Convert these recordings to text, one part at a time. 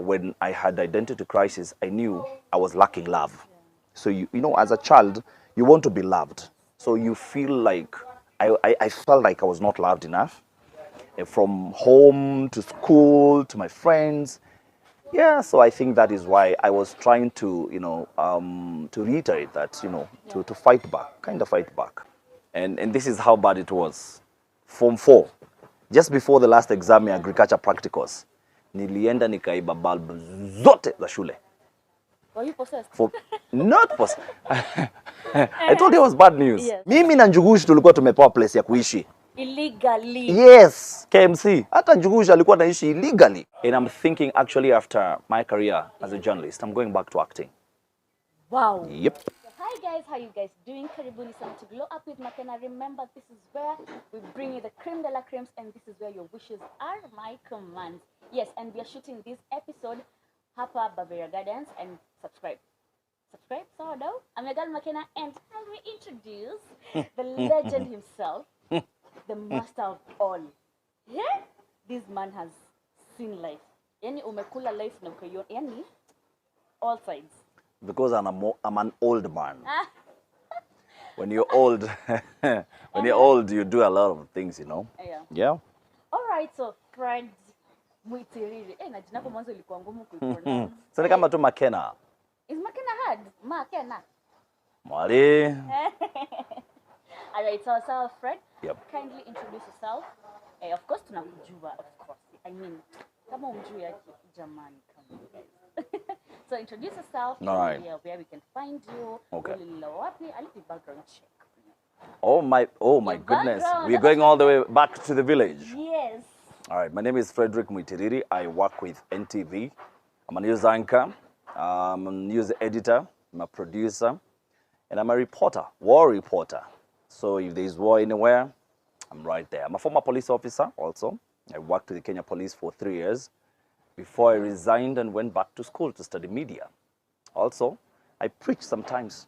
when I had identity crisis, I knew I was lacking love. So, you know, as a child, you want to be loved. So you feel like, I felt like I was not loved enough. From home to school to my friends. Yeah, so I think that is why I was trying to, you know, to reiterate that, you know, to fight back, kind of fight back. And this is how bad it was. Form 4, just before the last exam ya agriculture practicals, nilienda nikaiba bulb zote za shule. Were you possessed? Not possessed. I told you it was bad news. Yes. Mimi na Njugushi tulikuwa tumepewa place ya kuishi. Illegally. Yes, KMC. Hata Njugushi alikuwa naishi illegally. And I'm thinking actually after my career as a journalist, I'm going back to acting. Wow. Yep. Hi guys, how you guys doing? Karibuni sana to Glow Up with Makena. Remember, this is where we bring you the creme de la cremes, and this is where your wishes are my commands. Yes, and we are shooting this episode hapa Bavaria Gardens, and subscribe. Subscribe, so now I'm your girl Makena, and I will introduce the legend himself, the master of all. Yeah? This man has seen life. Yani umekula life na ukayon, yani all sides. Because I'm an old man. When you're old, you're old, you do a lot of things, you know. Yeah. All right, so Fred Muitiriri. Na jina kwa mwanzo ilikuwa ngumu kuipronounce. So ni kama tu Makena. Is Makena hard? Makena. Mwali. All right, so Fred, yep. Kindly introduce yourself. Of course, tunakujua, of course. I mean, kama umjui yaki jamani, come on, guys. So introduce yourself. All right. Where we can find you. Okay. A little background check. Oh my goodness. We're going all the way back to the village. Yes. All right. My name is Frederick Muitiriri. I work with NTV. I'm a news anchor. I'm a news editor. I'm a producer. And I'm a reporter, war reporter. So if there's war anywhere, I'm right there. I'm a former police officer also. I worked with the Kenya Police for 3 years before I resigned and went back to school to study media. Also, I preach sometimes.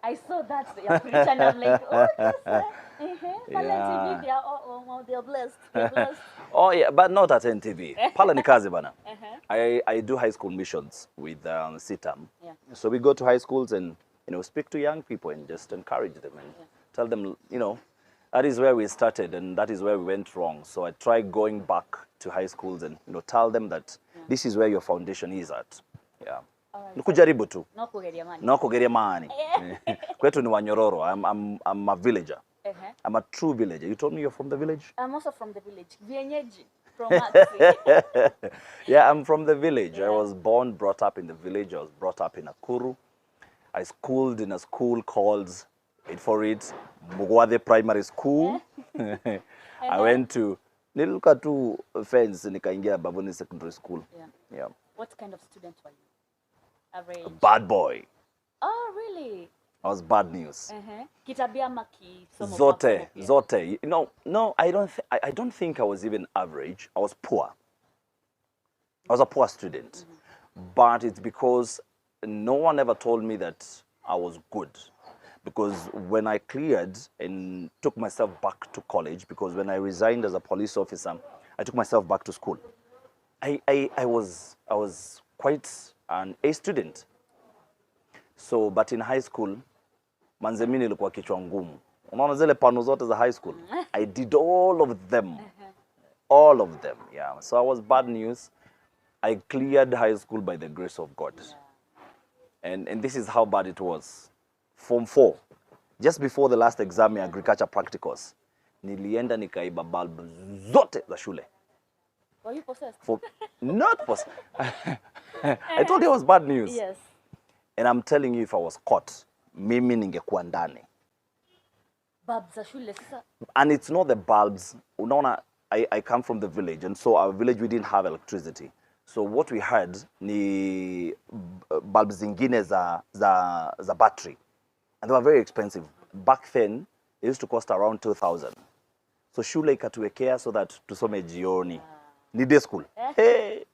I saw that you preach, and I'm like, oh, yes, media. Oh, they're blessed. They're blessed. Oh yeah, but not at NTV. Pala ni kazi bana. I do high school missions with CITAM. Yeah. So we go to high schools and, you know, speak to young people and just encourage them and tell them, you know, that is where we started and that is where we went wrong. So I try going back to high schools and, you know, tell them that this is where your foundation is at. Yeah. Nukujaribu tu. No kugeria mani. Kwetu ni Wanyororo. I'm a villager. I'm a true villager. You told me you're from the village? I'm also from the village. Vienyeji. From Maxi. Yeah, I'm from the village. Yeah. I was born, brought up in the village. I was brought up in Nakuru. I schooled in a school called, wait for it, Mugwade Primary School. I went to Niluka tu fence nikaingia Babuni Secondary School. Yeah. What kind of student were you? Average. A bad boy. Oh, really? I was bad news. Kitabia maki. Zote. No, I don't think I was even average. I was poor. I was a poor student. But it's because no one ever told me that I was good. Because when I cleared and took myself back to college, because when I resigned as a police officer, I took myself back to school. I was quite an A student. So, but in high school, manzemini ilikuwa kichwa ngumu. Unaona zile pano zote za high school? I did all of them. All of them, yeah. So I was bad news. I cleared high school by the grace of God. And this is how bad it was. Form 4, just before the last exam ya agriculture practicals, nilienda nikaiba bulb zote za shule. Were you possessed? Not possessed. I told you it was bad news. Yes. And I'm telling you, if I was caught, mimi ningekuwa ndani. Bulbs za shule sasa. And it's not the bulbs. Unaona, I come from the village, and so our village, we didn't have electricity. So what we had ni bulbs zingine za battery. And they were very expensive. Back then, they used to cost around 2,000. So shule ikatuwekea so that tusome jioni. Ni day school. Hey.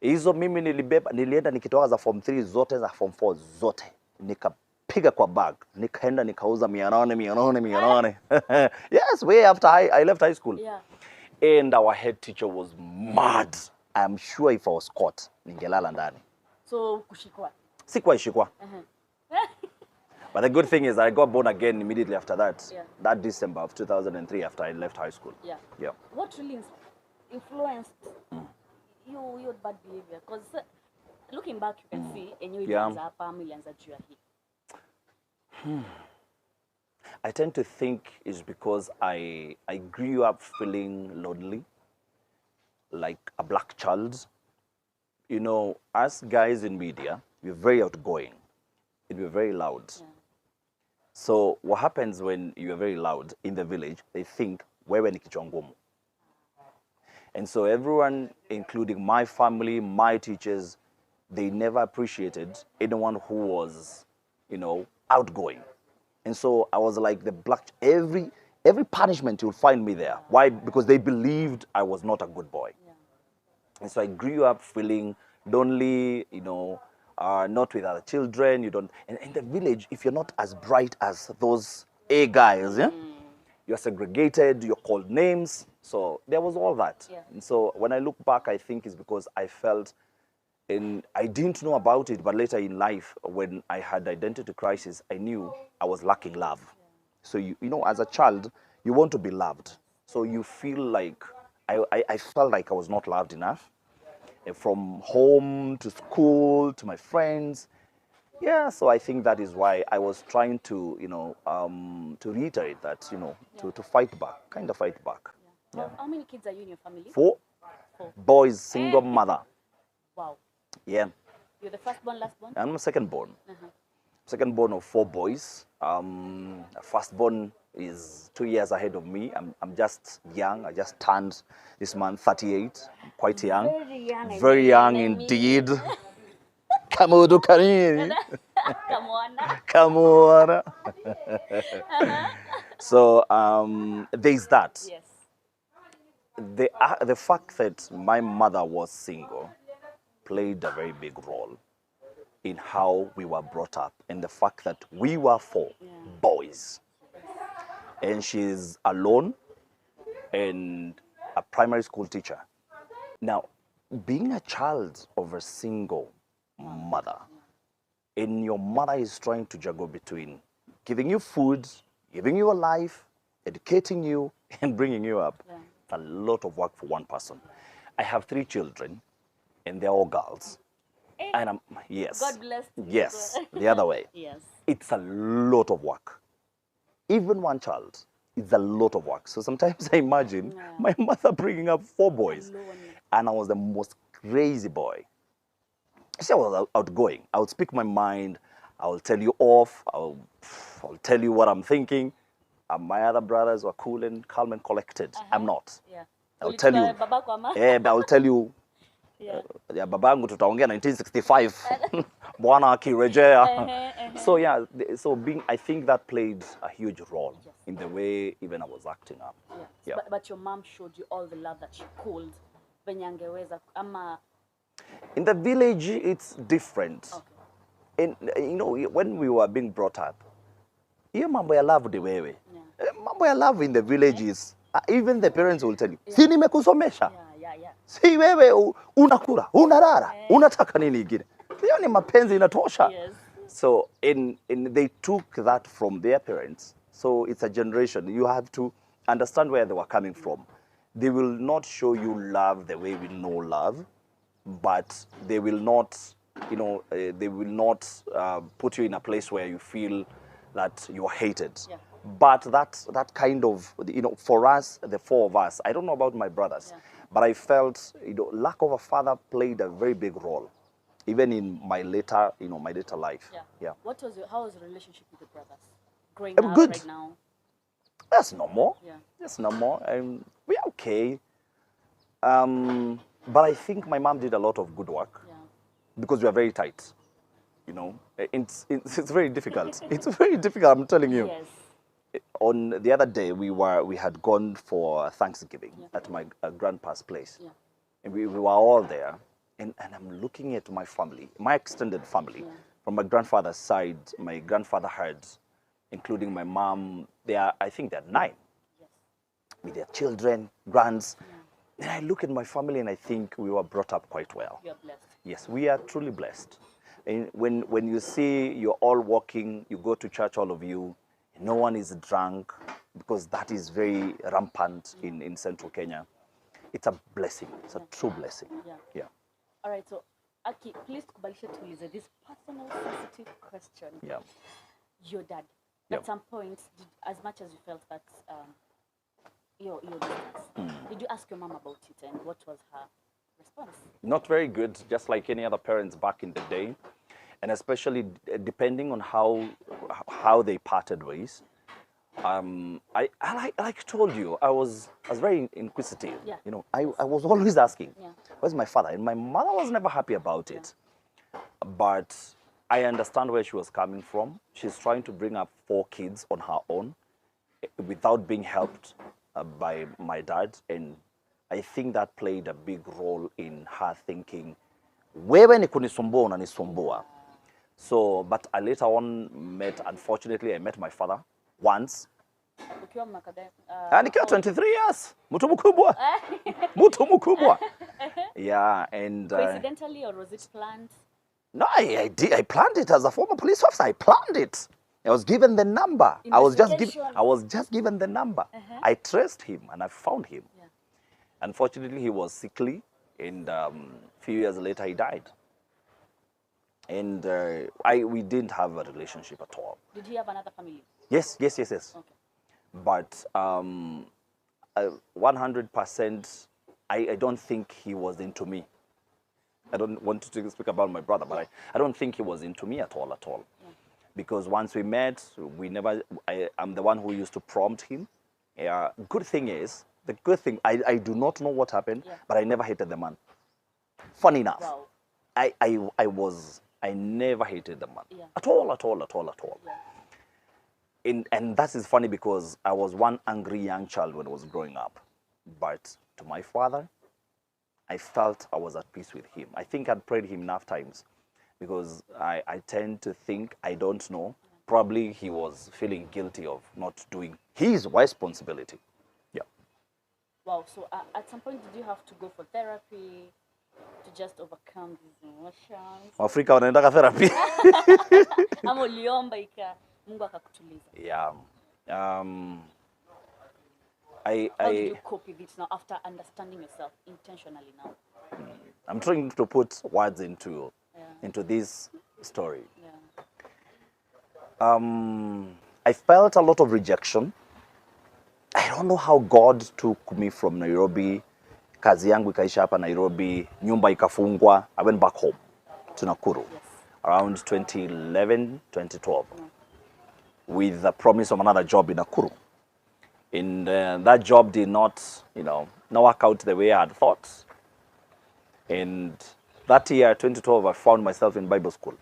Hizo mimi nilienda nikitoka za form 3 zote za form 4 zote. Nikapiga kwa bag. Nikaenda nikauza 800. Yes, way after I left high school. Yeah. And our head teacher was mad. I'm sure if I was caught, ningelala ndani. So kushikwa. Sikuwa ishikwa. But the good thing is I got born again immediately after that. Yeah. That December of 2003 after I left high school. Yeah. Yeah. What really influenced your bad behavior? Because looking back, you can see and you ilianza juu ya hii. I tend to think it's because I grew up feeling lonely, like a black child. You know, us guys in media, we're very outgoing. We're very loud. Yeah. So what happens when you're very loud in the village, they think, wewe ni kichwa ngumu. And so everyone, including my family, my teachers, they never appreciated anyone who was, you know, outgoing. And so I was like the black, every punishment you'll find me there. Why? Because they believed I was not a good boy. Yeah. And so I grew up feeling lonely, you know, not with other children. You don't, and in the village, if you're not as bright as those A guys, yeah, you're segregated, you're called names. So there was all that. Yeah. And so when I look back, I think it's because I felt, and I didn't know about it, but later in life, when I had identity crisis, I knew I was lacking love. Yeah. So you know, as a child, you want to be loved. So you feel like, I felt like I was not loved enough. From home to school to my friends. Yeah, so I think that is why I was trying to, you know, to reiterate that, you know, to fight back, kind of fight back. Yeah. How many kids are you in your family? Four. Boys, single mother. Wow. Yeah. You're the firstborn, lastborn? I'm a secondborn. Secondborn of 4 boys. Firstborn is 2 years ahead of me. I'm just young. I just turned this month 38. I'm quite young. Very young. Very young indeed. Kamudu Karin. Come on. So there's that. Yes. The fact that my mother was single played a very big role in how we were brought up, and the fact that we were 4 boys, and she's alone and a primary school teacher. Now, being a child of a single mother, and your mother is trying to juggle between giving you food, giving you a life, educating you, and bringing you up. Yeah. It's a lot of work for one person. I have 3 children, and they're all girls. And I'm, yes. God bless you. Yes, the other way. Yes. It's a lot of work. Even one child, it's a lot of work. So sometimes I imagine my mother bringing up 4 boys. And I was the most crazy boy. See, I was outgoing. I would speak my mind. I will tell you off. I'll tell you what I'm thinking. My other brothers were cool and calm and collected. I'm not. Yeah. I'll tell you. I'll tell you. Yeah, babangu tutaongea 1965. Bwana akirejea. So yeah, so I think that played a huge role in the way even I was acting up. Yeah. But your mom showed you all the love that she could. In the village, it's different. Okay. And you know, when we were being brought up, hiyo mambo ya love the wewe. Mambo ya love in the village is, even the parents will tell you, si nimekusomesha. Si wewe unakula, unalala, unataka nini ingine? Hiyo ni mapenzi inatosha. Yes. So they took that from their parents. So it's a generation. You have to understand where they were coming from. They will not show you love the way we know love, but they will not, you know, they will not put you in a place where you feel that you are hated. Yeah. But that kind of, you know, for us, the 4 of us, I don't know about my brothers, but I felt, you know, lack of a father played a very big role, even in my later, you know, my later life. Yeah. How was your relationship with your brothers? Growing up good. Right now? That's normal. Yeah. That's normal. We're okay. But I think my mom did a lot of good work because we are very tight. You know, it's very difficult. It's very difficult, I'm telling you. Yes. On the other day, we had gone for Thanksgiving at my grandpa's place. Yeah. And we were all there. And I'm looking at my family, my extended family. Yeah. From my grandfather's side, my grandfather had, including my mom, I think they're 9. Yes. With their children, grands. Yeah. And I look at my family and I think we were brought up quite well. You're blessed. Yes, we are truly blessed. And when you see you're all walking, you go to church, all of you, no one is drunk, because that is very rampant in central Kenya. It's a blessing. It's a true blessing. Yeah. Yeah. All right, so Aki, please kubalisha tuulize this personal sensitive question. Yeah. Your dad, Yeah. at some point, as much as you felt that your business, did you ask your mom about it, and what was her response? Not very good, just like any other parents back in the day, and especially depending on how they parted ways. I like told you, I was very inquisitive. Yeah. You know, I was always asking, Yeah. where's my father? And my mother was never happy about it. But I understand where she was coming from. She's trying to bring up 4 kids on her own without being helped by my dad. And I think that played a big role in her thinking, wewe ni kunisumbua unanisumbua. So, but I later on unfortunately, I met my father once. Ukiwa mwaka gani? Nikiwa 23 years. Mtu mkubwa. Mtu mkubwa. Yeah, and Coincidentally, or was it planned? no, I did. I planned it as a former police officer. I planned it. I was given the number. I was just given the number. I traced him and I found him. Yeah. Unfortunately, he was sickly, and a few years later he died. And we didn't have a relationship at all. Did he have another family? Yes. Okay. But 100%, I don't think he was into me. I don't want to speak about my brother, but I don't think he was into me at all. Yeah. Because once we met, I'm the one who used to prompt him. Good thing is, I do not know what happened, but I never hated the man. Funny enough, Wow. I never hated the man. Yeah. At all. Yeah. And that is funny because I was one angry young child when I was growing up. But to my father, I felt I was at peace with him. I think I'd prayed him enough times because I tend to think, I don't know, probably he was feeling guilty of not doing his responsibility. Yeah. Wow, so at some point, did you have to go for therapy to just overcome these emotions? Afrika wanaendaka therapy. Ama uliomba Mungu akakutuliza? Yeah. How did you cope with it now after understanding yourself intentionally now? I'm trying to put words into this story. Yeah. I felt a lot of rejection. I don't know how God took me from Nairobi. Kazi yangu ikaisha hapa Nairobi, nyumba ikafungwa. I went back home to Nakuru around 2011, 2012 with the promise of another job in Nakuru. And that job did not work out the way I had thought. And that year, 2012, I found myself in Bible school.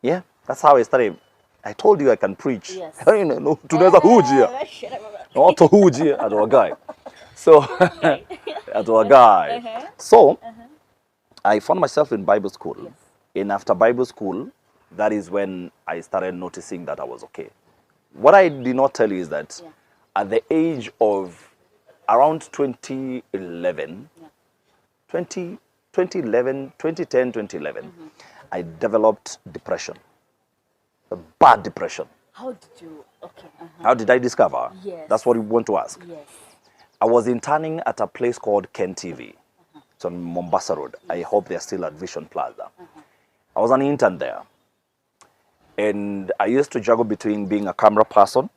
Yeah, that's how I started. I told you I can preach. Yes. Tunaweza hujia. Not to hujia, at a guy. So, at a guy. So, I found myself in Bible school. Yes. And after Bible school, that is when I started noticing that I was okay. What I did not tell you is that at the age of around 2011, 2010, I developed depression, a bad depression. How did you, How did I discover? Yes. That's what you want to ask. Yes. I was interning at a place called Ken TV. It's on Mombasa Road. I hope they're still at Vision Plaza. I was an intern there. And I used to juggle between being a camera person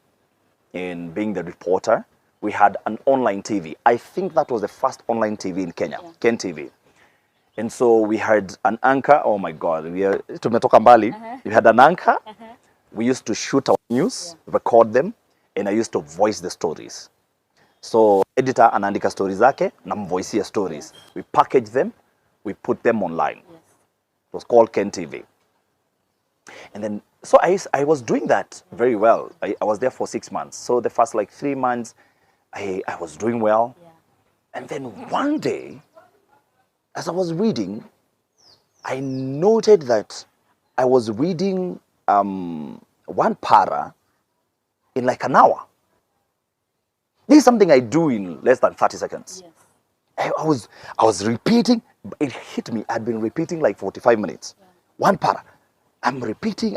and being the reporter. We had an online TV. I think that was the first online TV in Kenya, Ken TV. And so we had an anchor. Oh my God, tumetoka mbali. We had an anchor. We used to shoot our news, record them, and I used to voice the stories. So editor anaandika stories zake, namvoicea stories. We package them, we put them online. It was called Ken TV. And then, so I was doing that very well. I was there for 6 months. So the first 3 months, I was doing well. Yeah. And then one day, as I was reading, I noted that I was reading one para in an hour. This is something I do in less than 30 seconds. Yes. I was repeating. It hit me. I'd been repeating like 45 minutes. Yeah. One para. I'm repeating.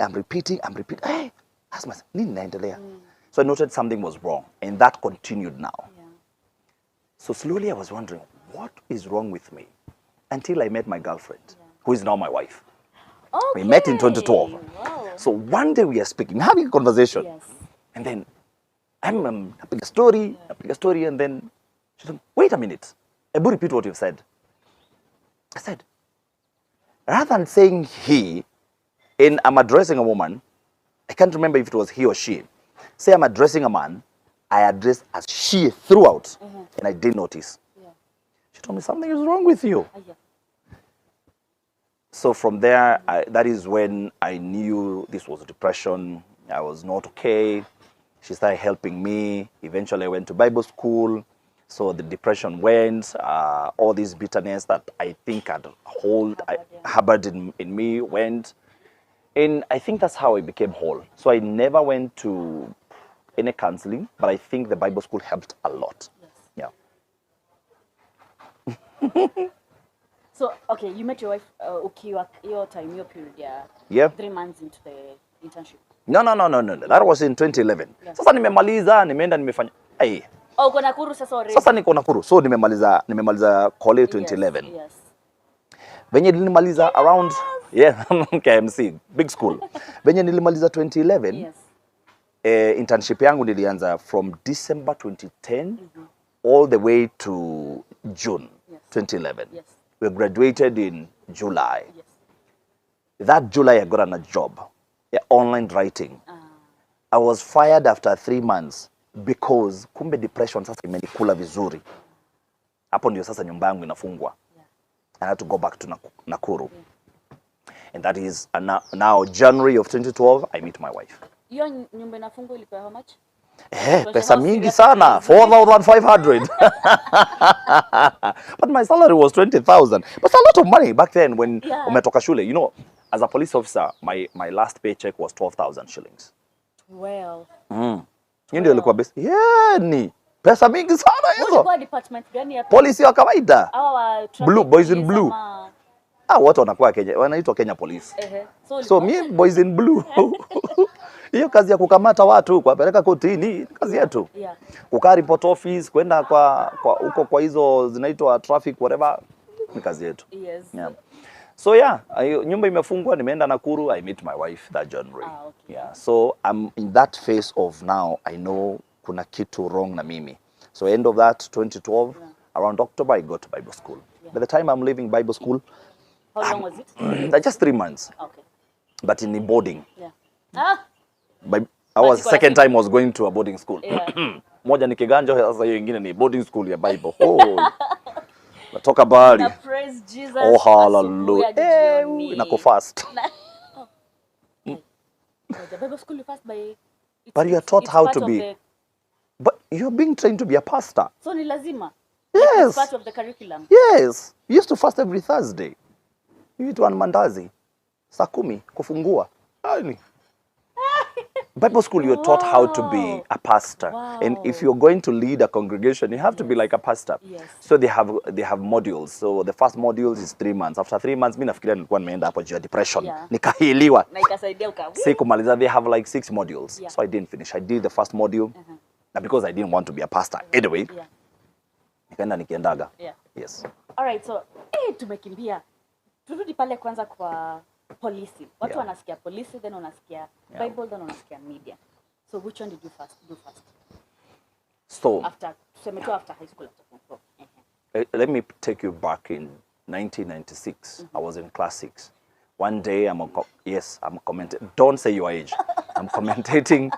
Hey, ask myself, nini naendelea? So I noted something was wrong, and that continued now. Yeah. So slowly I was wondering, what is wrong with me? Until I met my girlfriend, who is now my wife. Okay. We met in 2012. Wow. So one day we are speaking, having a conversation. Yes. And then I'm having a story, and then she said, wait a minute. I will repeat what you've said. I said, rather than saying he, in I'm addressing a woman, I can't remember if it was he or she. Say I'm addressing a man, I addressed as she throughout, and I didn't notice. Yeah. She told me something is wrong with you. Yeah. So from there, that is when I knew this was depression. I was not okay. She started helping me. Eventually, I went to Bible school. So the depression went. All this bitterness that I think had harbored in me went. And I think that's how I became whole. So I never went to any counseling, but I think the Bible school helped a lot. Yes. Yeah. So, okay, you met your wife, your time, your period, yeah. Yeah. 3 months into the internship. No. That was in 2011. Yeah. Sasa nimemaliza, nimeenda nimefanya. Hey. Oh, uko Nakuru sasa already. Sasa niko Nakuru. So nimemaliza college 2011. Yes. Venye nilimaliza around KMC, big school. Venye nilimaliza 2011. Yes. Internship yangu nilianza from December 2010 all the way to June 2011. Yes. We graduated in July. Yes. That July I got a job, online writing. I was fired after 3 months because kumbe depression sasa imenikula vizuri. Hapo ndio sasa nyumba yangu inafungwa. I had to go back to Nakuru. And that is now January of 2012 I meet my wife. Hiyo nyumba inafungwa ilikuwa how much? Pesa mingi sana, 4,500. But my salary was 20,000. But a lot of money back then when umetoka shule. You know, as a police officer, my last paycheck was 12,000 shillings. Well. Hiyo ndio ilikuwa best. Ni pesa mingi sana hizo. Ulikuwa department gani hapa? Polisi wa kawaida. Blue, boys in blue. Watu wanakuwa Kenya, wanaitwa Kenya Police. So me boys in blue. Hiyo kazi ya kukamata watu, kuwapeleka kotini, kazi yetu. Yeah. Kukaa report office, kwenda kwa hizo zinaitwa traffic whatever, ni kazi yetu. Yes. Yeah. So nyumba imefungwa, nimeenda Nakuru, I meet my wife that January. Okay. Yeah. So I'm in that phase of now I know kuna kitu wrong na mimi. So end of that 2012, around October I got to Bible school. By the time I'm leaving Bible school, how long was it? Just 3 months. Okay. But in boarding. Yeah. I was second time I was going to a boarding school. Moja ni Kiganjo, sasa hiyo ingine ni boarding school ya Bible. Natoka bali. Na praise Jesus. Oh hallelujah. Nako fast. The Bible school you fast by. But you are taught how to be. But you're being trained to be a pastor. So ni lazima. Yes. It's part of the curriculum. Yes. You used to fast every Thursday. You eat one mandazi. Saa 10 kufungua. Bible school, you're taught how to be a pastor. Wow. And if you're going to lead a congregation, you have to be like a pastor. Yes. So they have modules. So the first module is 3 months. After 3 months, mimi nafikiria nilikuwa nimeenda hapo juu ya depression. Nikahiliwa. Na ikasaidia ukawa. Sikumaliza, they have like 6 modules. So I didn't finish. I did the first module. And because I didn't want to be a pastor anyway. Nikaenda nikiendaga. Yes. All right, so tumekimbia. Turudi pale kwanza kwa polisi. Watu wanasikia polisi, then wanasikia Bible, then wanasikia media. So which one did you do first? So after high school, let me take you back in 1996. I was in class 6. One day I'm commenting. Don't say your age. I'm commentating.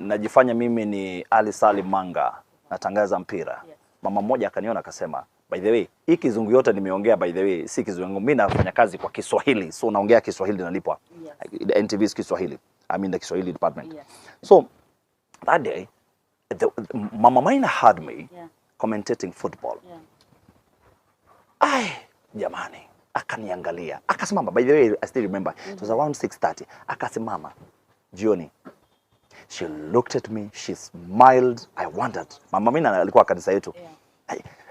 Najifanya mimi ni Ali Salim Manga, natangaza mpira. Mama mmoja akaniona akasema, by the way, hii kizungu yote nimeongea, by the way, si kizungu. Mimi nafanya kazi kwa Kiswahili. So naongea Kiswahili nalipwa. The NTV is Kiswahili. I'm in the Kiswahili department. So that day, Mama Maina had me commentating football. Jamani, akaniangalia. Akasimama, by the way, I still remember. It was around 6:30. Akasimama, jioni. She looked at me, she smiled. I wondered. Mama Mina alikuwa kanisa yetu.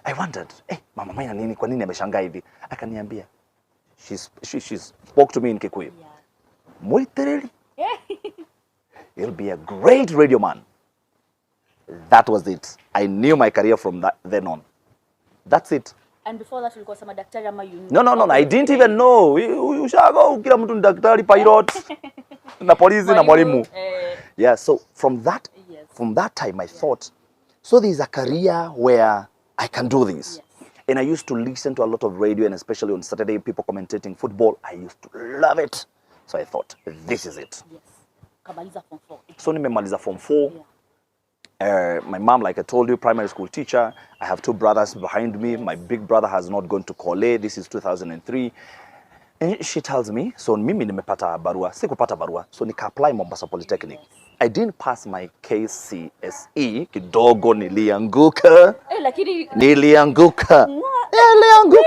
I wondered, Mama Mina nini, kwa nini ameshangaa hivi? Akaniambia. She spoke to me in Kikuyu. Muitiriri. You'll be a great radio man. That was it. I knew my career from then on. That's it. And before that, ulikuwa sema daktari ama you? No. I didn't even know. Ushago kila mtu ni daktari, pilot, na polisi na mwalimu. Yeah, so from that time I thought, so there's a career where I can do this. Yes. And I used to listen to a lot of radio, and especially on Saturday, people commentating football. I used to love it. So I thought, this is it. Yes. Kamaliza form 4. So nimemaliza form 4. My mom, like I told you, primary school teacher. I have 2 brothers behind me. My big brother has not gone to college. This is 2003. And she tells me, so mimi nimepata barua. Sikupata barua. So nika apply Mombasa Polytechnic. Yes. I didn't pass my KCSE. Kidogo nilianguka. Nilianguka.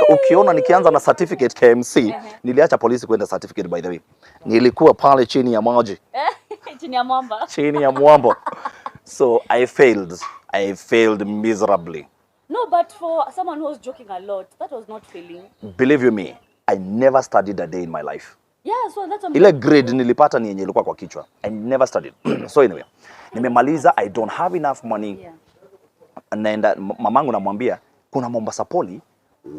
Ukiona nikianza na certificate KMC, niliacha polisi kwenda certificate, by the way. Nilikuwa pale chini ya maji. Chini ya mwamba. Chini ya mwamba. So I failed miserably. No, but for someone who was joking a lot, that was not failing. Believe you me, I never studied a day in my life. Yeah, so that's ile grade nilipata ni yenye ilikuwa kwa kichwa. I never studied. So anyway, nimemaliza, I don't have enough money. Yeah. Naenda mamangu namwambia kuna Mombasa Poly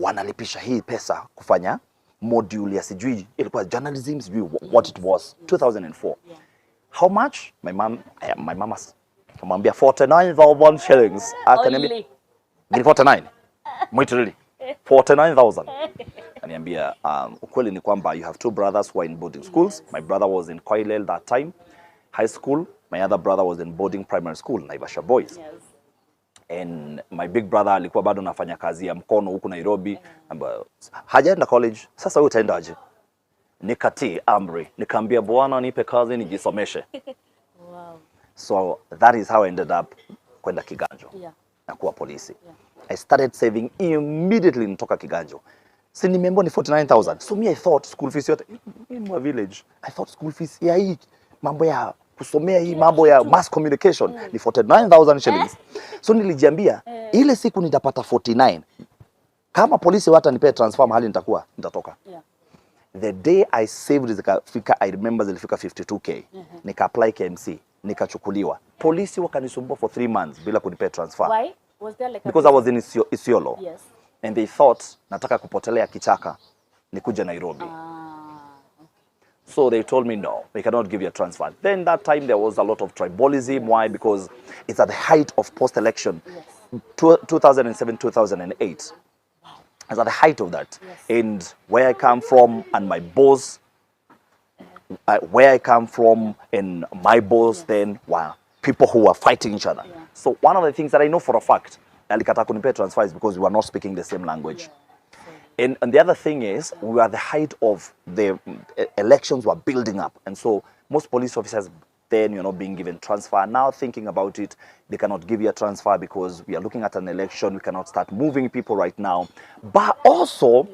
wanalipisha hii pesa kufanya module ya sijui ilikuwa journalism sijui what it was 2004. Yeah. How much? My mama kamwambia 49,000 shillings. Akaniambia 49. Muitiriri. 49,000. Akaniambia ukweli ni kwamba you have 2 brothers who are in boarding schools. Yes. My brother was in Koilel that time, high school. My other brother was in boarding primary school, Naivasha Boys. Yes. And my big brother alikuwa bado nafanya kazi ya mkono huku Nairobi. Hajaenda college. Sasa wewe utaenda aje? Nikatii amri. Nikaambia bwana nipe kazi nijisomeshe. Wow. So that is how I ended up kwenda Kiganjo. Yeah. Na kuwa polisi. Yeah. I started saving immediately nitoka Kiganjo. Si nimeambiwa ni 49,000. So me I thought school fees yote in my village. I thought school fees ya hii mambo ya kusomea hii mambo ya mass communication ni 49,000 shillings. So nilijiambia ile siku nitapata 49. Kama polisi watanipea transfer mahali nitatoka. Yeah. The day I saved zikafika, I remember zilifika 52k. Nika apply KMC, nikachukuliwa. Polisi wakanisumbua for 3 months bila kunipea transfer. Why? Was there like because I was in Isiolo. Yes. And they thought nataka kupotelea kichaka nikuja Nairobi. So they told me no, we cannot give you a transfer. Then that time there was a lot of tribalism. Why? Because it's at the height of post-election. Yes. 2007, 2008. It's at the height of that. Yes. And where I come from and my boss, where I come from and my boss then were people who were fighting each other. Yeah. So one of the things that I know for a fact, alikata kunipea transfer is because we were not speaking the same language. Yeah. And the other thing is, we were at the height of the elections were building up. And so most police officers then, being given transfer. Now thinking about it, they cannot give you a transfer because we are looking at an election. We cannot start moving people right now. But also,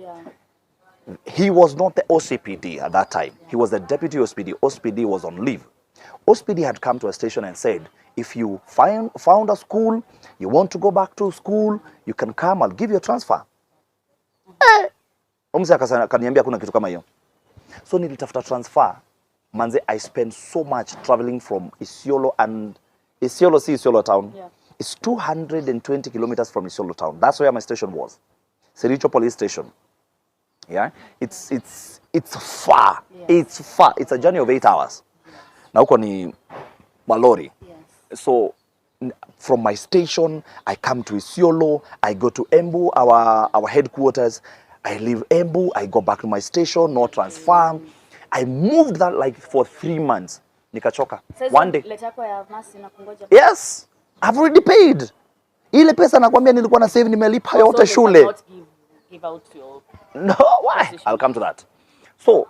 he was not the OCPD at that time. He was the deputy OCPD. OCPD was on leave. OCPD had come to a station and said, if you found a school, you want to go back to school, you can come, I'll give you a transfer. Akaniambia kuna kitu kama hiyo. So nilitafuta transfer. Manze, I spent so much traveling from Isiolo, and Isiolo town. Yeah. It's 220 kilometers from Isiolo town. That's where my station was. Sericho police station. Yeah. It's far. Yes. It's far. It's a journey of 8 hours. Na huko ni malori. Yes. So from my station, I come to Isiolo, I go to Embu, our headquarters. I leave Embu, I go back to my station, no transfer. I moved that like for 3 months. Nikachoka. One day. Yes, I've already paid. Ile pesa nakwambia nilikuwa na save nimelipa yote shule. Give out your no, why? Position. I'll come to that. So,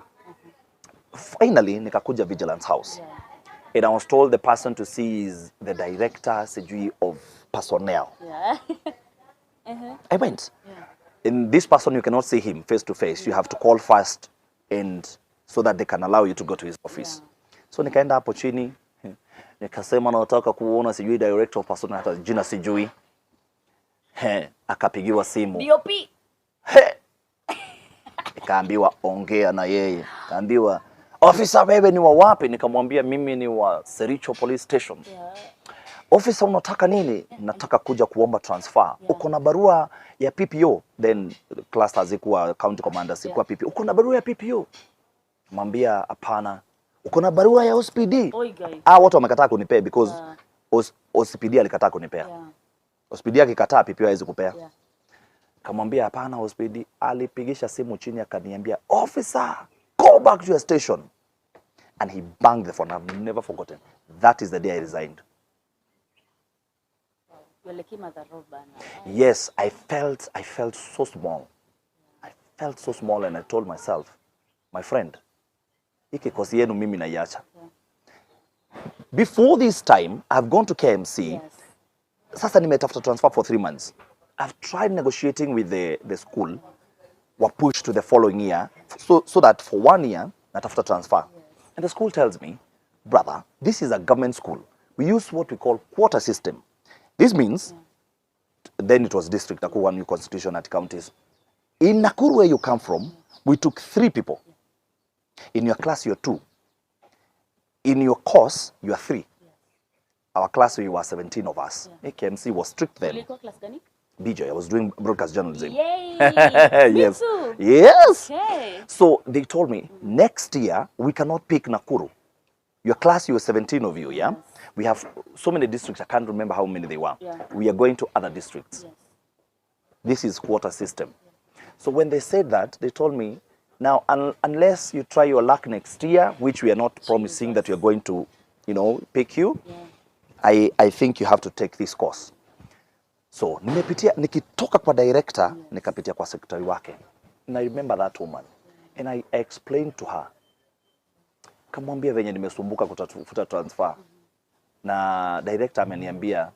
finally, nikakuja Vigilance House. Yeah. And I was told the person to see is the director of personnel. Yeah. I went. Yeah. And this person, you cannot see him face to face. You have to call first, and so that they can allow you to go to his office. Yeah. So nikaenda hapo chini. Nikasema nataka kuona sijui director of personnel, hata jina sijui. Akapigiwa simu. DOP. Nikaambiwa ongea na yeye. Kaambiwa officer, wewe ni wa wapi? Nikamwambia mimi ni wa Sericho Police Station. Officer, unataka nini? Nataka kuja kuomba transfer. Uko na barua ya PPO? Then cluster zikuwa county commander, sikuwa PPO. Uko na barua ya PPO? Mwambia hapana. Uko na barua ya OSPD? Watu wamekataa kunipea because OSPD alikataa kunipea. OSPD akikataa PPO haiwezi kupea. Kamwambia hapana, OSPD. Alipigisha simu chini akaniambia, officer, go back to your station. And he banged the phone. I've never forgotten. That is the day I resigned. Yes, I felt so small. I felt so small, and I told myself, my friend, hiki kosi yenu mimi naiacha. Before this time, I've gone to KMC. Sasa nimetafuta transfer for 3 months. I've tried negotiating with the school. Were pushed to the following year, so that for 1 year, natafuta transfer. And the school tells me, brother, this is a government school. We use what we call quota system. This means, then it was district, Nakuru, new constitution at counties. In Nakuru, where you come from, we took 3 people. In your class, you're 2. In your course, you are 3. Our class, we were 17 of us. KMC was strict then. BJ, I was doing broadcast journalism. Yay! Yes. Me too. Yes. Okay. So they told me, next year, we cannot pick Nakuru. Your class, you were 17 of you, yeah? We have so many districts, I can't remember how many they were. We are going to other districts. This is quota system. So when they said that, they told me, now, unless you try your luck next year, which we are not promising that we are going to, pick you, I think you have to take this course. So, nikitoka kwa director, nikapitia kwa secretary wake. And I remember that woman. And I explained to her. Kamwambia venye nimesumbuka kutafuta transfer. Na director ameniambia,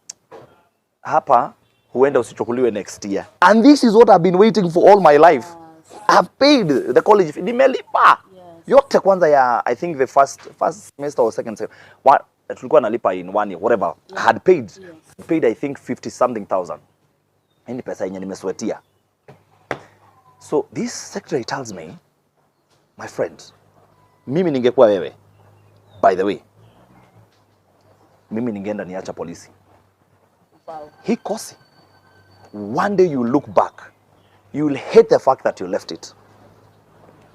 hapa huenda usichukuliwe next year. And this is what I've been waiting for all my life. I've paid the college fee. Nimelipa. Yote kwanza ya, I think the first semester or second semester. Tulikuwa nalipa in 1 year, whatever. I had paid. Paid, I think, 50-something thousand. Hii pesa yenye nimesweatia. So this secretary tells me, my friend, mimi ningekuwa wewe, by the way, mimi ningeenda niacha polisi. Hii kosi, one day you look back, you will hate the fact that you left it.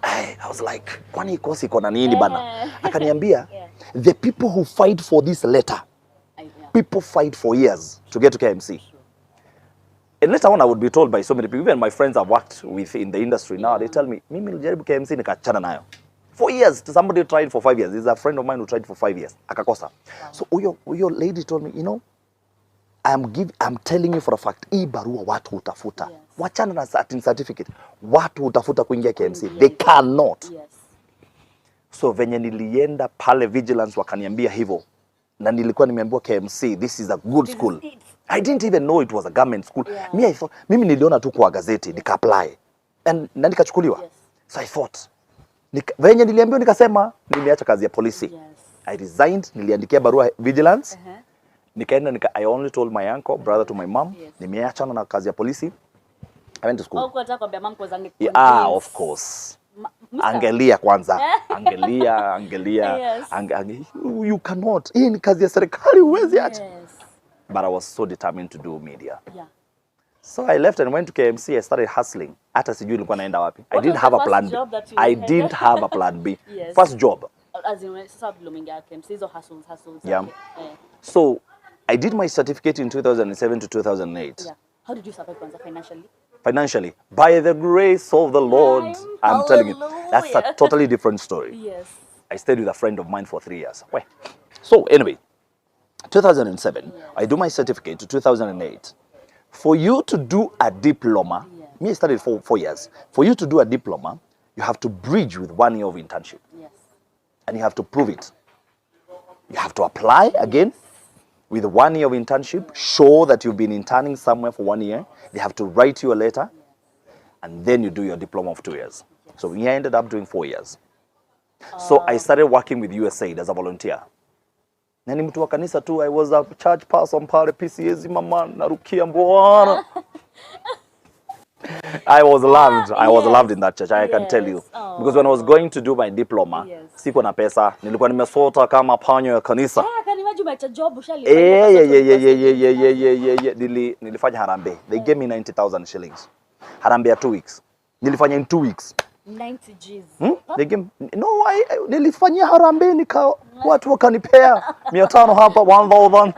I was like, kwani hii kosi iko na nini bana? Akaniambia, the people who fight for this letter, people fight for years to get to KMC. And later on, I would be told by so many people, even my friends I've worked with in the industry now, they tell me, mimi nilijaribu KMC nikachana nayo. 4 years, somebody tried for 5 years. There's a friend of mine who tried for 5 years. Akakosa. So your lady told me, I'm telling you for a fact, hii barua watu utafuta. Wachana na certificate. Watu utafuta kuingia KMC. They cannot. So venye nilienda pale vigilance wakaniambia hivyo. Na nilikuwa nimeambiwa KMC, this is a good school. I didn't even know it was a government school. I thought, mimi niliona tu kwa gazeti, nika apply. Na nikachukuliwa. So I thought, venye niliambiwa nikasema, nimeacha kazi ya polisi. I resigned, niliandikia barua vigilance. Nikaenda, I only told my uncle, brother to my mom, nimeachana na kazi ya polisi. I went to school. Of course. Angelia kwanza. Angelia. You cannot. Hii ni kazi ya serikali, huwezi acha. But I was so determined to do media. So I left and went to KMC. I started hustling. Hata sijui nilikuwa naenda wapi. I didn't have a plan B. I didn't have a plan B. First job. As in blooming at KMC, so hustles. Yeah. So I did my certificate in 2007 to 2008. How did you survive financially? Financially, by the grace of the Lord, I'm telling you, that's a totally different story. I stayed with a friend of mine for 3 years. So anyway, 2007, I do my certificate to 2008. For you to do a diploma, me I studied for 4 years. For you to do a diploma, you have to bridge with 1 year of internship. And you have to prove it. You have to apply again with 1 year of internship, show that you've been interning somewhere for 1 year. They have to write you a letter, and then you do your diploma of 2 years. So we ended up doing 4 years. So I started working with USAID as a volunteer. Na ni mtu wa kanisa tu. I was a church person pale PCA mama narukia Bwana. I was loved. I was loved in that church. I can tell you. Because when I was going to do my diploma, siko na pesa, nilikuwa nimesota kama panyo ya kanisa. Nilifanya harambe. They gave me 90,000 shillings. Harambe ya 2 weeks. Nilifanya in 2 weeks. 90 G's. They gave nilifanyia harambe watu wakanipea 500 hapa 1,000.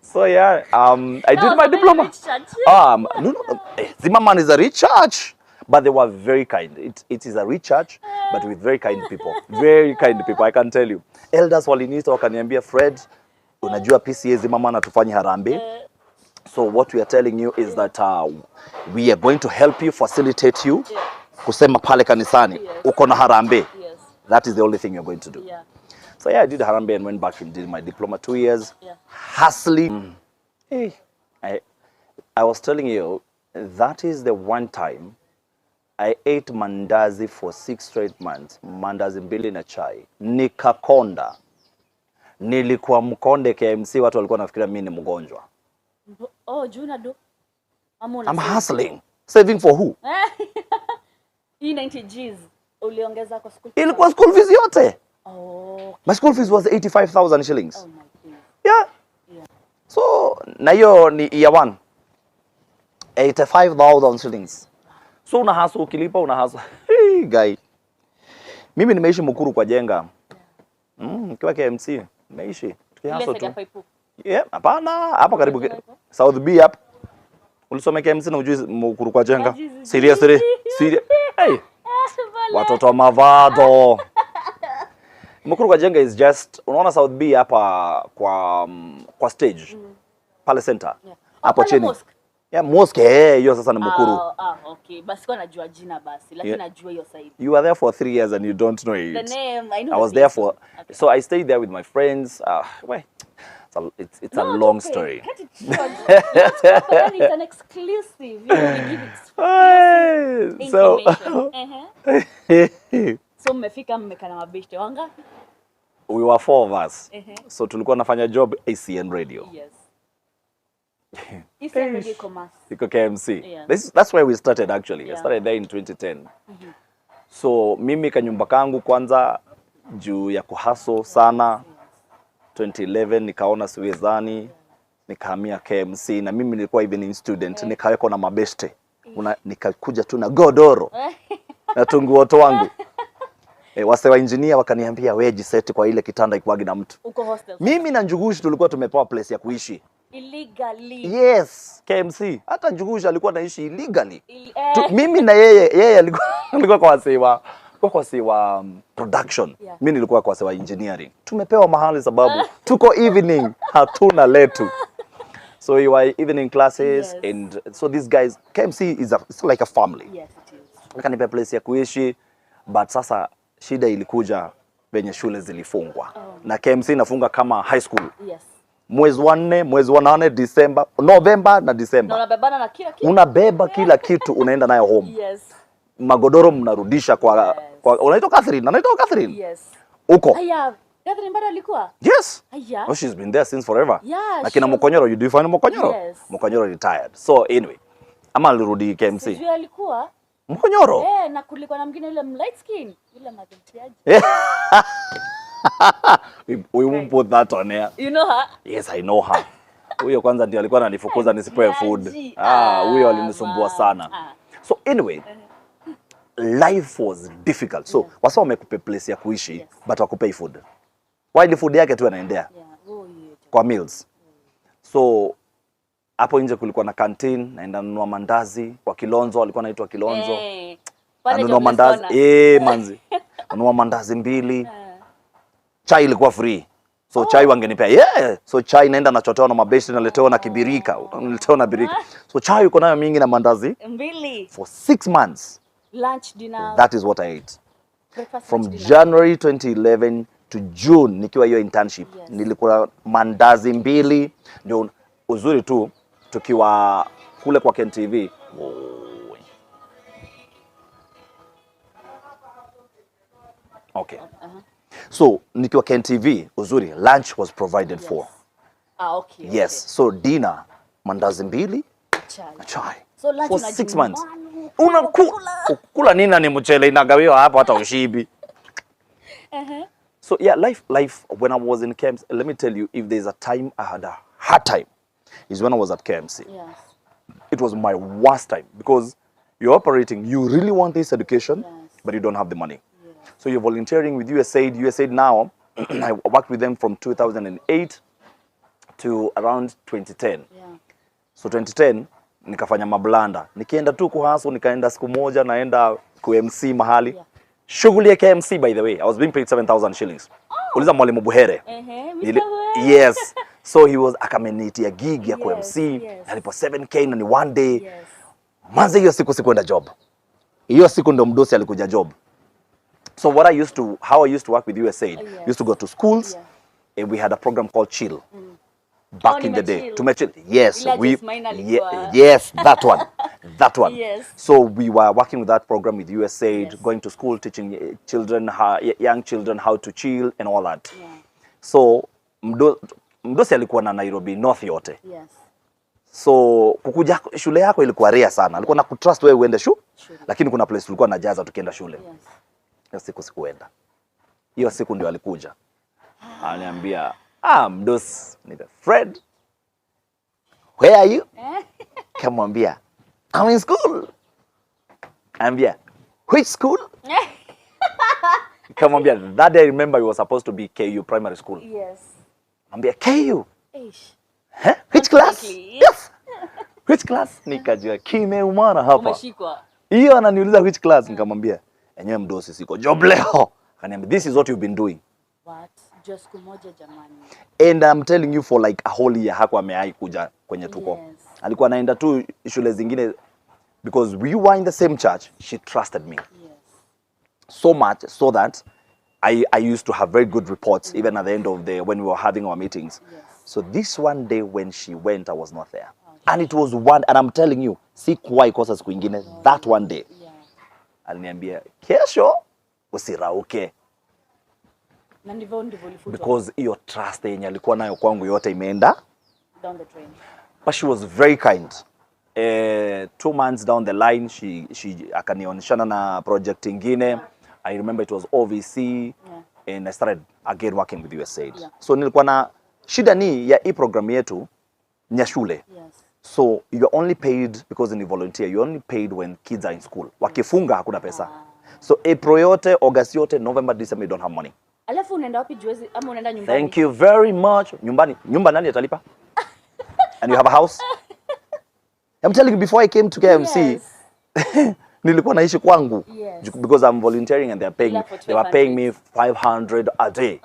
So yeah, I did my diploma. No. Zimmerman is a rich church, but they were very kind. It is a rich church, but with very kind people. Very kind people, I can tell you. Elders waliniita wakaniambia, Fred, unajua PCA Zimmerman atufanye harambe. So what we are telling you is that we are going to help you, facilitate you. Kusema pale kanisani, uko na harambe. That is the only thing you're going to do. So yeah, I did harambe and went back and did my diploma 2 years. Hustling. Hey, I was telling you, that is the one time I ate mandazi for 6 straight months. Mandazi mbili na chai. Nikakonda. Nilikuwa mkonde KMC, watu walikuwa nafikiria mimi ni mgonjwa. Oh, Juna do. I'm hustling. Saving for who? Hii 90 G's. Uliongeza kwa school? Ilikuwa school fees yote. Oh. My school fees was 85,000 shillings. Oh my God. Yeah. So, na hiyo ni year 1. 85,000 shillings. So unahasu ukilipa unahasu. Hey, guy. Mimi nimeishi Mukuru kwa Jenga. Kwa KMC nimeishi. Tukihasu tu. Yeah, hapana, hapa karibu South B hapa. Ulisoma KMC na ujui Mukuru kwa Jenga. Seriously? Hey. Watoto wa Mavado. Mukuru kwa Jenga is just, unaona South B hapa kwa stage. Pale center. Hapo chini. Yeah, mosque hiyo sasa ni Mukuru. Okay. Basi kwa najua jina basi, lakini najua hiyo side. You were there for 3 years and you don't know it. The name, I know. I was there for okay. So I stayed there with my friends. It's a long story. It's an exclusive. You give exclusive information. So mmefika mmekana mabeshte wangapi? We were 4 of us. So tulikuwa nafanya job ACN Radio. Yes. ACN Radio Commerce. Iko KMC. That's where we started actually. I started there in 2010. So mimi kanyumba kangu kwanza juu ya kuhaso sana. 2011 nikaona siwezani, nikahamia KMC na mimi nilikuwa evening student, nikaweko na mabeshte. Nikakuja tu na godoro na tunguoto wangu. Wase wa engineer wakaniambia wewe jiseti kwa ile kitanda ikuagi na mtu. Uko hostel. Mimi na Njugushi tulikuwa tumepewa place ya kuishi. Illegally. Yes, KMC. Hata Njugushi alikuwa anaishi illegally. Mimi na yeye alikuwa kwa wase production. Mimi nilikuwa kwa wase wa engineering. Tumepewa mahali sababu tuko evening, hatuna letu. So we were evening classes and so these guys, KMC it's like a family. Yes, it is. Wakanipa place ya kuishi, but sasa shida ilikuja venye shule zilifungwa. Na KMC inafunga kama high school. Yes. Mwezi wa 4, mwezi wa 8, December, November na December. Na unabebana na kila kitu. Unabeba kila kitu unaenda nayo home. Yes. Magodoro mnarudisha kwa unaitwa Catherine, anaitwa Catherine. Yes. Uko. Haya, Catherine bado alikuwa? Yes. Haya. Oh, she's been there since forever. Yeah. Lakini Mokonyoro, you do find Mokonyoro? Yes. Mokonyoro retired. So anyway, ama alirudi KMC. Sijui alikuwa? Mokonyoro. Na kulikuwa na mwingine yule light skin, yule madamtiaji. We won't put that on air. You know her? Yes, I know her. Huyo kwanza ndiye alikuwa ananifukuza nisipewe food. Huyo alinisumbua sana. So anyway, life was difficult. So wasa wamekupe place ya kuishi, but wakupei food. While food yake tu anaendea kwa meals. So hapo nje kulikuwa na canteen, naenda nunua mandazi kwa Kilonzo, alikuwa anaitwa Kilonzo. Nunua mandazi, manzi. Nunua mandazi 2. Chai ilikuwa free. So chai wangenipea. So chai naenda nachotewa na mabeshi naletewa na kibirika. Naletewa na birika. So chai uko nayo mingi na mandazi 2 for 6 months. Lunch, dinner. That is what I ate. Breakfast, from January 2011 to June nikiwa hiyo internship. Nilikula mandazi 2. Ndio uzuri tu tukiwa kule kwa KNTV. Okay. So nikiwa KNTV uzuri lunch was provided for. Okay. Yes. Okay. So dinner mandazi mbili chai. So lunch for 6 months. Unakula nini ni mchele inagawiwa hapa hata ushibi. So yeah, life when I was in KMC, let me tell you, if there's a time I had a hard time is when I was at KMC. Yes. It was my worst time because you're operating, you really want this education, yes. but you don't have the money. Yes. So you're volunteering with USAID. USAID now, I worked with them from 2008 to around 2010. Yeah. So 2010, nikafanya mablanda. Nikienda tu kuhaso, nikaenda siku moja, naenda KMC mahali. Yeah. Shughuli ya KMC, by the way, I was being paid 7,000 shillings. Uliza mwalimu Buhere. Yes. So he was akamenitia gig ya KMC. Yes. Alipo 7K na ni one day. Yes. Manze hiyo siku sikuenda job. Hiyo siku ndo mdosi alikuja job. So how I used to work with USAID, used to go to schools, and we had a program called Chill. Back in the day. Chill. Yes, yes, that one. That one. Yes. So we were working with that program with USAID, going to school, teaching children, young children how to chill and all that. Yeah. So mdosi alikuwa na Nairobi North yote. Yes. So kukuja shule yako ilikuwa rare sana. Alikuwa na kutrust wewe uende shule, lakini kuna place tulikuwa najaza tukienda shule. Yes. Hiyo siku sikuenda. Hiyo siku ndio alikuja. Ananiambia, mdosi, Fred, where are you? Kamwambia, I'm in school. Anambia, which school? Kamwambia, that day I remember it was supposed to be KU primary school. Yes. Anambia, KU? Huh? Which class? Yes. Which class? Nikajua kimeumana hapa. Umeshikwa. Hiyo ananiuliza which class, nikamwambia, enyewe mdosi siko job leo. Akaniambia, this is what you've been doing. What? Just kumoja jamani. And I'm telling you, for like a whole year hakuwa amewahi kuja kwenye tuko. Yes. Alikuwa anaenda tu shule zingine because we were in the same church. She trusted me. Yes. So much so that I used to have very good reports even at the end of when we were having our meetings. Yes. So this one day when she went, I was not there. Okay. And it was and I'm telling you, sikuwahi kosa siku ingine that one day. Yeah. Aliniambia, kesho usirauke. Because your trust yenye alikuwa nayo kwangu yote imeenda down the drain. But she was very kind. 2 months down the line, she akanionyeshana na project ingine. I remember it was OVC, and I started again working with USAID. Yeah. So nilikuwa na shida ni ya hii program yetu ni shule. Yes. So you're only paid because ni volunteer. You're only paid when kids are in school. Wakifunga hakuna pesa. So April yote, August yote, November, December you don't have money. Alafu unaenda wapi juzi ama unaenda nyumbani? Thank you very much. Nyumba nani atalipa? And you have a house? I'm telling you, before I came to KMC, yes. Nilikuwa naishi kwangu. Yes. Because I'm volunteering and they were paying me 500 a day.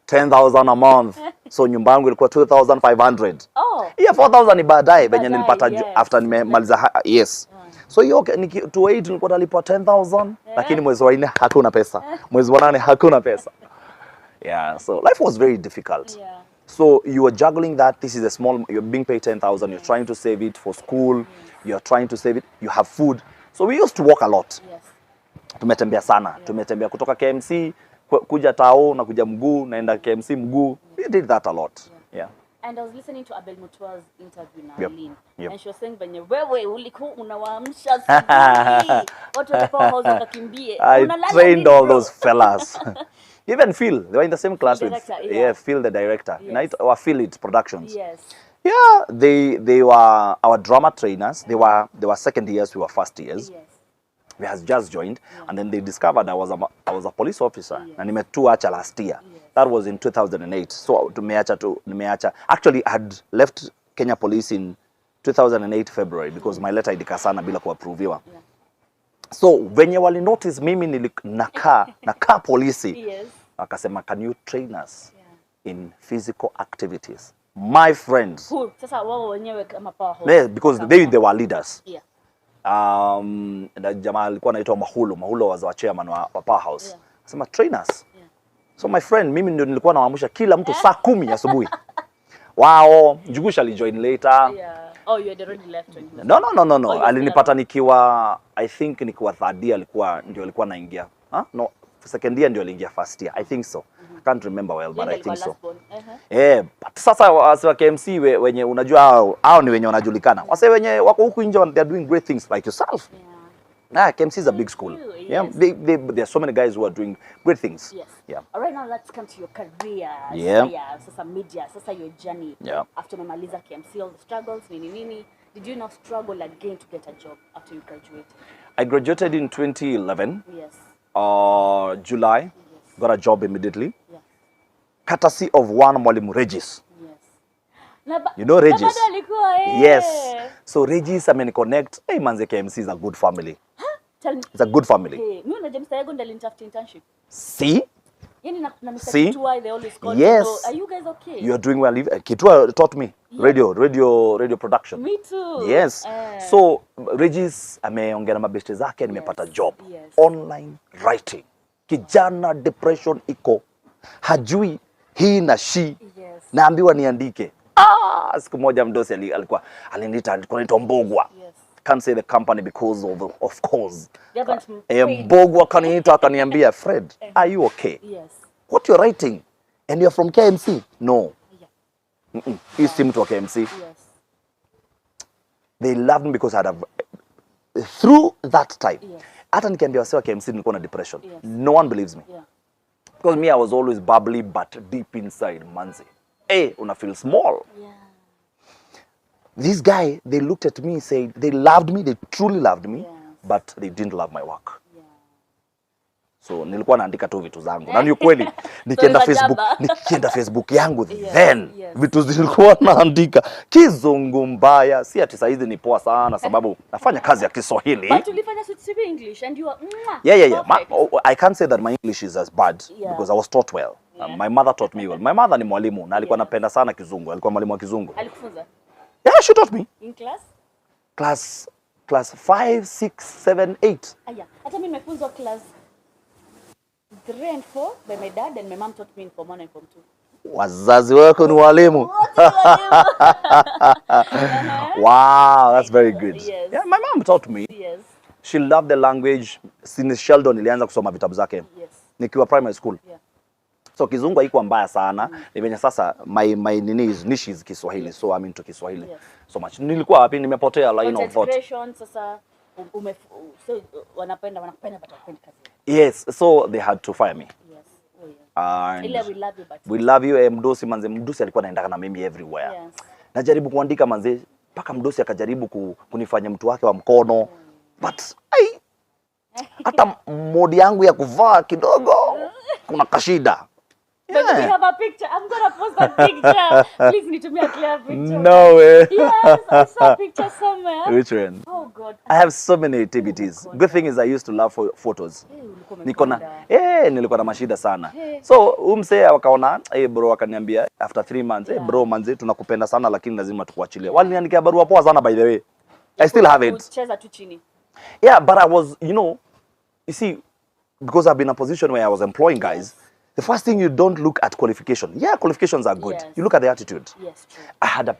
10,000 a month. So nyumba yangu ilikuwa 2,500. Oh. Yeah, 4,000 ni baadaye venye nilipata after nimemaliza. Yes. So hiyo to wait nilikuwa nalipa 10,000 lakini mwezi wa 4 hakuna pesa. Mwezi wa 8 hakuna pesa. Yeah, so life was very difficult. Yeah. So you are juggling that. This is a small, you're being paid 10,000, you're trying to save it for school, you're trying to save it, you have food. So we used to walk a lot. Yes. Tumetembea sana. Yeah. Tumetembea kutoka KMC kuja Tao na kuja mguu naenda KMC mguu. We did that a lot. Yeah. And I was listening to Abel Mutua's interview now, Lynn. Yep. And she was saying venye wewe ulikuwa unawaamsha asubuhi. Watu watakuwa house wakakimbie. I trained all those fellas. Even Phil, they were in the same class with Phil the director. Yes. Our Phil it productions. Yes. Yeah, they were our drama trainers. They were second years, we were first years. Yes. We had just joined, and then they discovered I was a police officer. Yes. And nimetuacha last year. Yes. That was in 2008. So nimeacha. Actually, I had left Kenya Police in 2008 February because my letter idika sana bila kuapproviwa. Yeah. So when you wali notice mimi nakaa polisi. Yes. Akasema, can you train us in physical activities? My friends. Cool. Sasa wao wenyewe kama power. Yeah, because they were leaders. Yeah. Na jamaa alikuwa anaitwa Mahulo was our chairman wa Powerhouse. Yeah. Akasema train us. Yeah. So my friend, mimi ndio nilikuwa nawaamsha kila mtu saa 10 asubuhi. Wao, Jugusha alijoin later. Yeah. Oh, you had already left when you... No. Oh, alinipata nikiwa, I think nikiwa third year alikuwa naingia. No, second year ndio aliingia first year. I think so. I can't remember well, but I think so. But sasa wase wa KMC wenye unajua hao ni wenye wanajulikana. Wase wenye wako huku nje, they are doing great things like yourself. KMC is a big school. Yeah, there are so many guys who are doing great things. Yes. Yeah. All right, now let's come to your career. Yeah. Sasa media, sasa your journey. Yeah. After umemaliza KMC, all the struggles, nini. Did you not struggle again to get a job after you graduated? I graduated in 2011. Yes. July. Yes. Got a job immediately. Yeah. Courtesy of one Mwalimu Regis. Yes. You know Regis? Yes. So Regis, I mean, connect. Hey, manze, KMC is a good family. Tell me. It's a good family. Hey, mimi unajua Mr. Yego ndali internship. See? Yani na Mr. Kitua, they always call yes. Are you guys okay? You are doing well. Kitua taught me radio production. Me too. Yes. So Regis ameongea na mabeste zake, nimepata job. Yes. Online writing. Kijana depression iko. Hajui hii na she. Yes. Naambiwa niandike. Siku moja mdosi alikuwa anaitwa Mbogwa. Yes. Can't say the company because of course. Mbogwa kaniita akaniambia, Fred, are you okay? Yes. What you're writing? And you're from KMC? No. Yeah. He's team to KMC. Yes. They loved me because I had through that time. Yes. Hata nikiambia wase wa KMC nilikuwa na depression. Yes. No one believes me. Yeah. Because me, I was always bubbly, but deep inside, manzi. Hey, una feel small. Yeah. This guy, they looked at me, said they loved me, they truly loved me, yes. but they didn't love my work. Yeah. So nilikuwa naandika tu vitu zangu. Na ni ukweli, nikienda Facebook yangu, yes. Then yes. vitu zilikuwa naandika kizungu mbaya. Si ati saa hizi ni poa sana sababu nafanya kazi ya Kiswahili. But ulifanya Swahili English and you are Yeah. I can't say that my English is as bad because I was taught well. Yeah. My mother taught me well. My mother ni mwalimu na alikuwa anapenda sana kizungu. Alikuwa mwalimu wa kizungu. Alikufunza? Yeah, she taught me. In class? Class 5, 6, 7, 8. Yeah. Hata mimi nimefunzwa class 3 and 4 by my dad, and my mom taught me in form 1 and form 2. Wazazi wako ni walimu. Wow, that's very good. Yes. Yeah, my mom taught me. Yes. She loved the language. Since Sheldon nilianza kusoma vitabu zake. Yes. Nikiwa primary school. Yeah. So kizungu haikuwa mbaya sana. Venye sasa my niche is Kiswahili. So I'm into Kiswahili. Yes. So much. Nilikuwa wapi nimepotea line of thought. Sasa so wanapenda but hawapendi kazi. Yes, so they had to fire me. Yes. Oh yeah. And we love you, but we love you. Mdosi alikuwa anaendaka na mimi everywhere. Yes. Najaribu kuandika manze, mpaka mdosi akajaribu kunifanya mtu wake wa mkono. But hata modi yangu ya kuvaa kidogo kuna kashida. But we have a picture. I'm gonna post that picture. Please need to be a clear picture. No way. Yes, I saw a picture somewhere. Which one? Oh God. I have so many activities. Good thing is I used to love photos. Nilikuwa na mashida sana. So umse wakaona, bro akaniambia after 3 months, bro manze tunakupenda sana lakini lazima tukuachilie. Waliniandikia barua poa sana by the way. I still have it. Ucheza tu chini. Yeah, but I was, you see, because I've been in a position where I was employing guys, the first thing you don't look at qualification. Yeah, qualifications are good. Yes. You look at the attitude. Yes, true. I had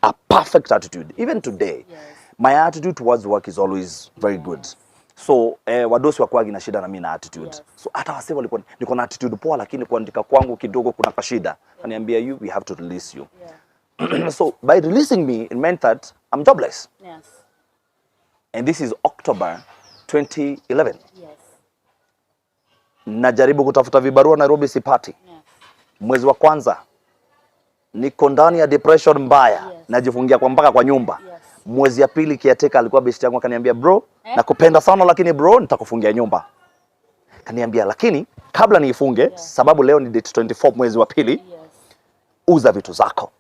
a perfect attitude. Even today, yes. My attitude towards work is always very good. So, wadosi wakuagi na shida na mimi na attitude. Yes. So, hata wase walikuwa niko na attitude poa lakini kuandika kwangu kidogo kuna kashida. Kaniambia we have to release you. Yeah. So, by releasing me, it meant that I'm jobless. Yes. And this is October 2011. Yes. Najaribu kutafuta vibarua Nairobi sipati. Yes. Mwezi wa kwanza niko ndani ya depression mbaya. Yes. Najifungia mpaka kwa nyumba. Yes. Mwezi ya pili kiateka alikuwa best yangu akaniambia bro, nakupenda sana lakini bro nitakufungia nyumba. Kaniambia lakini kabla niifunge, sababu leo ni date 24 mwezi wa pili. Uza vitu zako.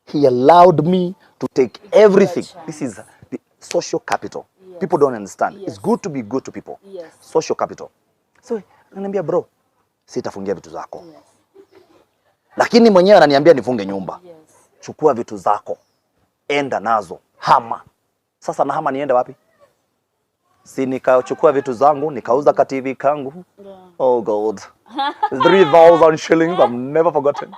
He allowed me to take everything. This is the social capital. Yes. People don't understand. Yes. It's good to be good to people. Yes. Social capital. So, ananiambia bro, sitafungia vitu zako. Yes. Lakini mwenyewe ananiambia nifunge nyumba. Yes. Chukua vitu zako. Enda nazo. Hama. Sasa na hama niende wapi? Si nikachukua vitu zangu, nikauza ka TV kangu. Yeah. Oh God. 3,000 shillings, I've never forgotten.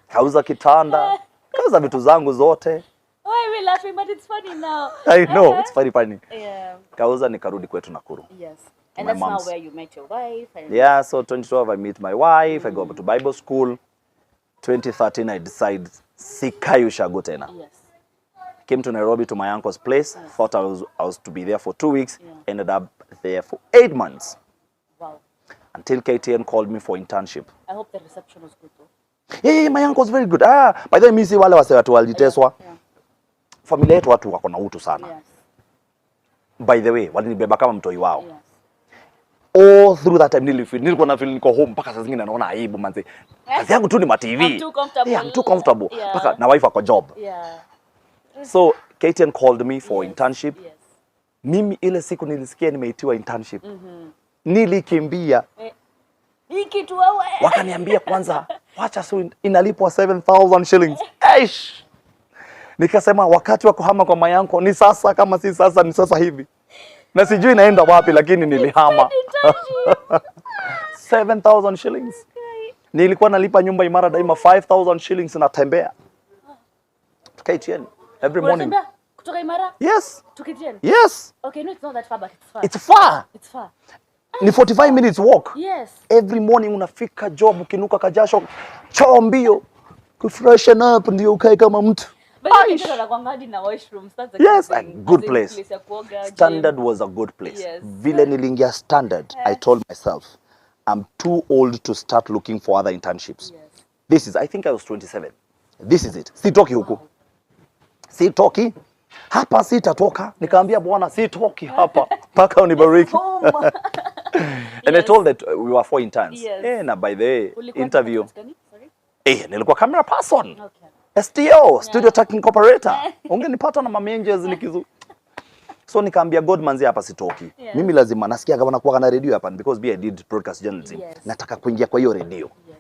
Kauza kitanda. Kauza vitu zangu zote. Why are we laughing? But it's funny now. I know, it's funny. Yeah. Kauza nikarudi kwetu Nakuru. Yes. And my that's mom's. now where you met your wife. And Yeah, so 2012 I meet my wife, I go to Bible school. 2013 I decide sikai ushago tena. yes. Came to Nairobi to my uncle's place. Yes. Thought I was to be there for 2 weeks. Yeah. Ended up there for 8 months Wow. until KTN called me for internship. I hope the reception was good though. Yeah, my uncle was very good. By the way, mimi si wale wase watu waliteswa. Yeah. Familia yetu watu wako na utu sana. Yes. By the way, walinibeba kama mtoi wao. Yes. All through that time nilikuwa na feel niko home mpaka saa zingine naona aibu manze. Kazi yangu tu ni ma TV. I'm too comfortable. Yeah, I'm too comfortable. Yeah. Mpaka na wife ako job. Yeah. So KTN called me for internship. Yes. Mimi ile siku nilisikia nimeitiwa internship. Nilikimbia. Hii kitu wewe. Wakaniambia kwanza wacha si inalipwa 7,000 shillings. Eish. Nikasema wakati wa kuhama kwa mayanko ni sasa, kama si sasa ni sasa hivi. Na sijui naenda wapi lakini nilihama. 7,000 shillings. Nilikuwa nalipa nyumba imara daima 5,000 shillings natembea. KTN every morning. Unatembea kutoka Imara? Yes. To KTN? Yes. Okay, no, it's not that far, but it's far. It's far. It's far. Ni 45 minutes walk. Yes. Every morning unafika job ukinuka kajasho choo mbio. Kufreshen up ndio ukae kama mtu. But na washrooms, that's a Yes, good a thing. good As in place. ya kuoga, Standard gym. was a good place. Yes. Vile niliingia Standard, I told myself, I'm too old to start looking for other internships. Yes. This is, I think I was 27. This is it. Sitoki huku. Sitoki. Hapa sitatoka. Nikaambia Bwana sitoki hapa. Paka unibariki. Home. And I told that we were 4 interns. Yes. Na by the way, Ulikuwa interview. department gani? Sorry? Nilikuwa camera person. Okay. STO, studio technical operator. Ungenipata na mamenjes nikizu. So nikaambia God manzi hapa sitoki. Yes. Mimi lazima nasikia kama nakuwa na radio hapa because I did broadcast journalism. Yes. Nataka kuingia kwa hiyo radio. Yes.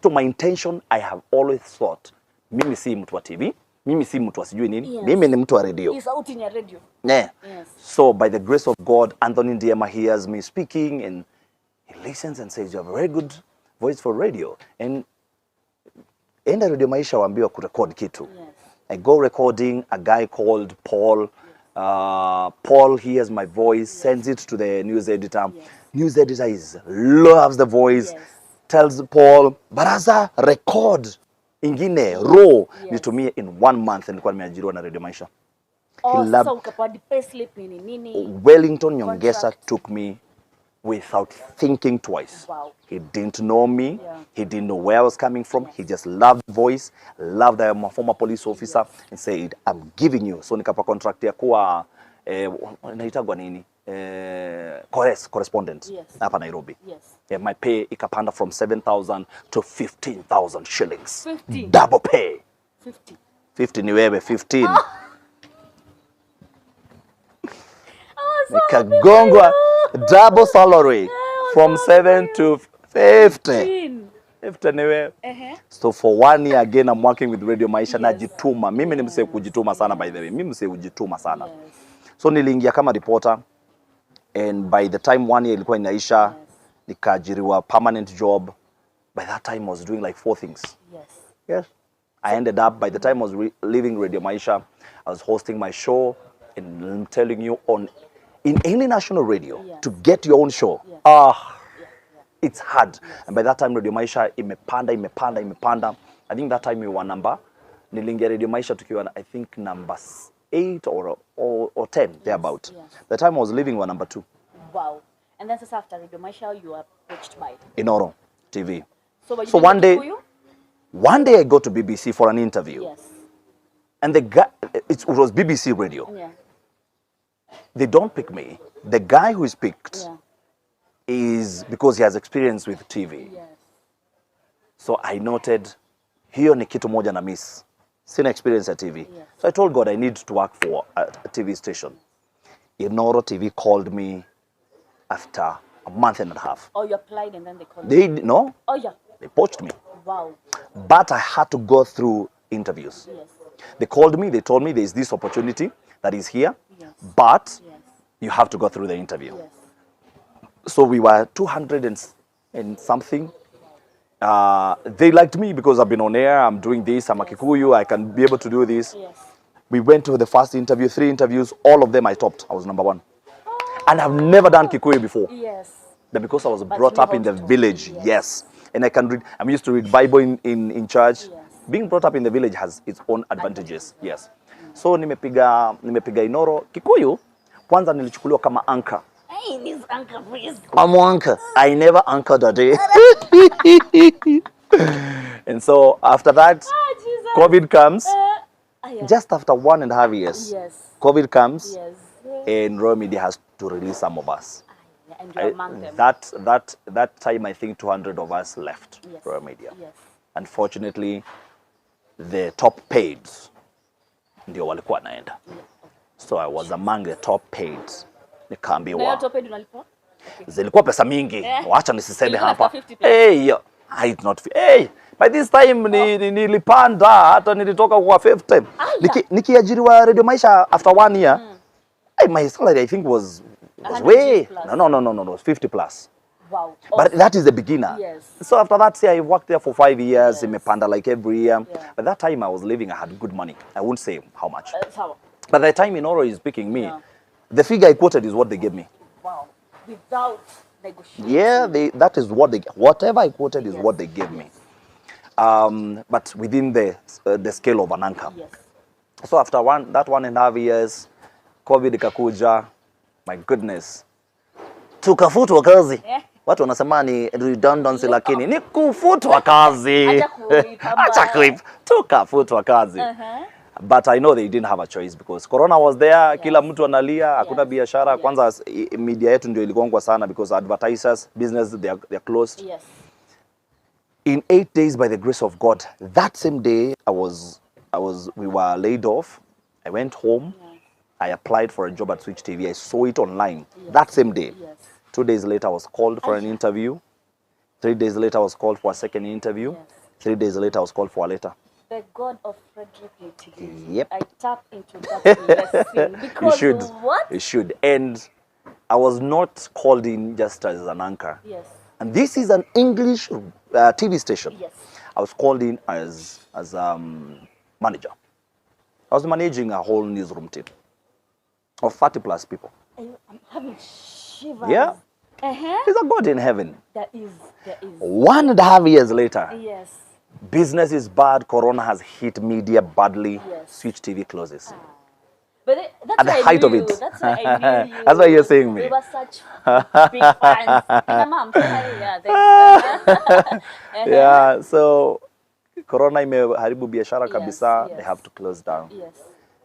So my intention, I have always thought, mimi si mtu wa TV, mimi si mtu wa sijui nini, Yes. mimi ni mtu wa radio. Hii sauti ni ya radio. Yeah. Yes. So by the grace of God, Anthony Ndiema hears me speaking and he listens and says, you have a very good voice for radio. And enda Radio Maisha waambiwa kurekod kitu. Yes. I go recording, a guy called Paul. Paul hears my voice, sends it to the news editor. Yes. News editor loves the voice, Yes. tells Paul, Baraza, record ingine, raw, nitumie in 1 month. Nilikuwa nimeajiriwa na Radio Maisha. Sasa ukapewa payslip nini? Wellington Nyongesa Contract. took me without thinking twice. Wow. He didn't know me. Yeah. He didn't know where I was coming from. He just loved the voice, loved that I'm a former police officer, and said, I'm giving you. So nikapa contract ya kuwa, naitagwa nini? Correspondent. Yes. Hapa Nairobi. Yes. Yeah, my pay ikapanda from 7,000 to 15,000 shillings. 50. Double pay. 50. 50 ni wewe, 15. Nikagongwa double salary from 7 to 50. 50 ni wewe. So for 1 year again I'm working with Radio Maisha. Najituma. Mimi ni msee kujituma sana by the way. Mimi msee kujituma sana. Yes. So niliingia kama reporter and by the time 1 year ilikuwa inaisha, nikaajiriwa permanent job. By that time I was doing like 4 things. Yes. Yes. I ended up, by the time I was leaving Radio Maisha, I was hosting my show, and I'm telling you, in any national radio, Yes. to get your own show, Yes. it's hard. And by that time, Radio Maisha imepanda. I think that time we were nilingia Radio Maisha tukiwa, I think number 8 or 10, thereabout. Yes. The time I was leaving, we were number 2. Wow. And then after Radio Maisha, you are approached by Inoro TV. So one day I go to BBC for an interview. Yes. And the guy, it was BBC radio. Yeah. They don't pick me. The guy who is picked Yeah. is because he has experience with TV. Yes. So I noted, hiyo ni kitu moja na miss. Sina experience at TV. Yes. So I told God I need to work for a TV station. Inoro TV called me after a month and a half. Oh, you applied and then they called you. No, Oh, yeah. they poached me. Wow. But I had to go through interviews. Yes. They called me, they told me there's this opportunity that is here, Yes. but Yes. you have to go through the interview. Yes. So we were 200 and something. They liked me because I've been on air, I'm doing this, I'm a Kikuyu, I can be able to do this. Yes. We went to the first interview, 3 interviews, all of them I topped. I was number 1. And I've never done Kikuyu before. Yes. But because I was But brought you up in the have to. village, yes. And I can read, I'm used to read Bible in church. Yes. Being brought up in the village has its own advantages, yes. So nimepiga Inoro. Kikuyu, kwanza nilichukuliwa kama anchor. Hey, this anchor, please. I'm anchor. I never anchored a day. And so after that, Jesus. COVID comes. Yeah. Just after 1.5 years, Yes. COVID comes, Yes. and Royal Media has to release some of us. And you're among them. That time, I think 200 of us left Yes. Royal Media. Yes. Unfortunately, the top paid ndio walikuwa naenda. So I was among the top paid. Nikaambiwa top paid unalipwa? Okay. Zilikuwa pesa mingi. Wacha nisiseme hapa. 50 Hey, I not hey, by this time nilipanda hata nilitoka kwa 50. Nikiajiriwa Radio Maisha after 1 year. Hey, my salary I think was way no, it was 50 plus. Wow. But that is the beginner. Yes. So after that, I worked there for 5 years. Yes. Imepanda like every year. Yeah. But that time I was living, I had good money. I won't say how much. How? But the time in Oro is picking me. Yeah. The figure I quoted is what they gave me. Wow. Without negotiation. Yeah, that is what whatever I quoted is Yes. what they gave me. But within the scale of an anchor. Yes. So after that 1.5 years, COVID ikakuja. My goodness. Tukafutwa kazi. Yeah. Watu wanasema ni redundancy lakini ni kufutwa kazi. Acha kuipa. Tukafutwa kazi. But I know they didn't have a choice because Corona was there. Yes. Kila mtu analia, hakuna biashara. Yes. Kwanza media yetu ndio iligongwa sana because advertisers, business, they're closed. Yes. In 8 days, by the grace of God, that same day we were laid off. I went home. Yes. I applied for a job at Switch TV. I saw it online. Yes. That same day. Yes. 2 days later, I was called for an interview. 3 days later, I was called for a second interview. Yes. 3 days later, I was called for a letter. The God of Frederick Muitiriri. Yep. I tap into that blessing because you should. What? You should. And I was not called in just as an anchor. Yes. And this is an English TV station. Yes. I was called in as manager. I was managing a whole newsroom team of 30 plus people. I'm having shivers. Yeah. There's a God in heaven. There is. 1.5 years later. Yes. Business is bad. Corona has hit media badly. Yes. Switch TV closes. But that's at the height of it. That's why I knew you. That's why you're saying me. We were such big fans. And mom, yeah, yeah, so Corona imeharibu biashara kabisa. Yes. They have to close down. Yes.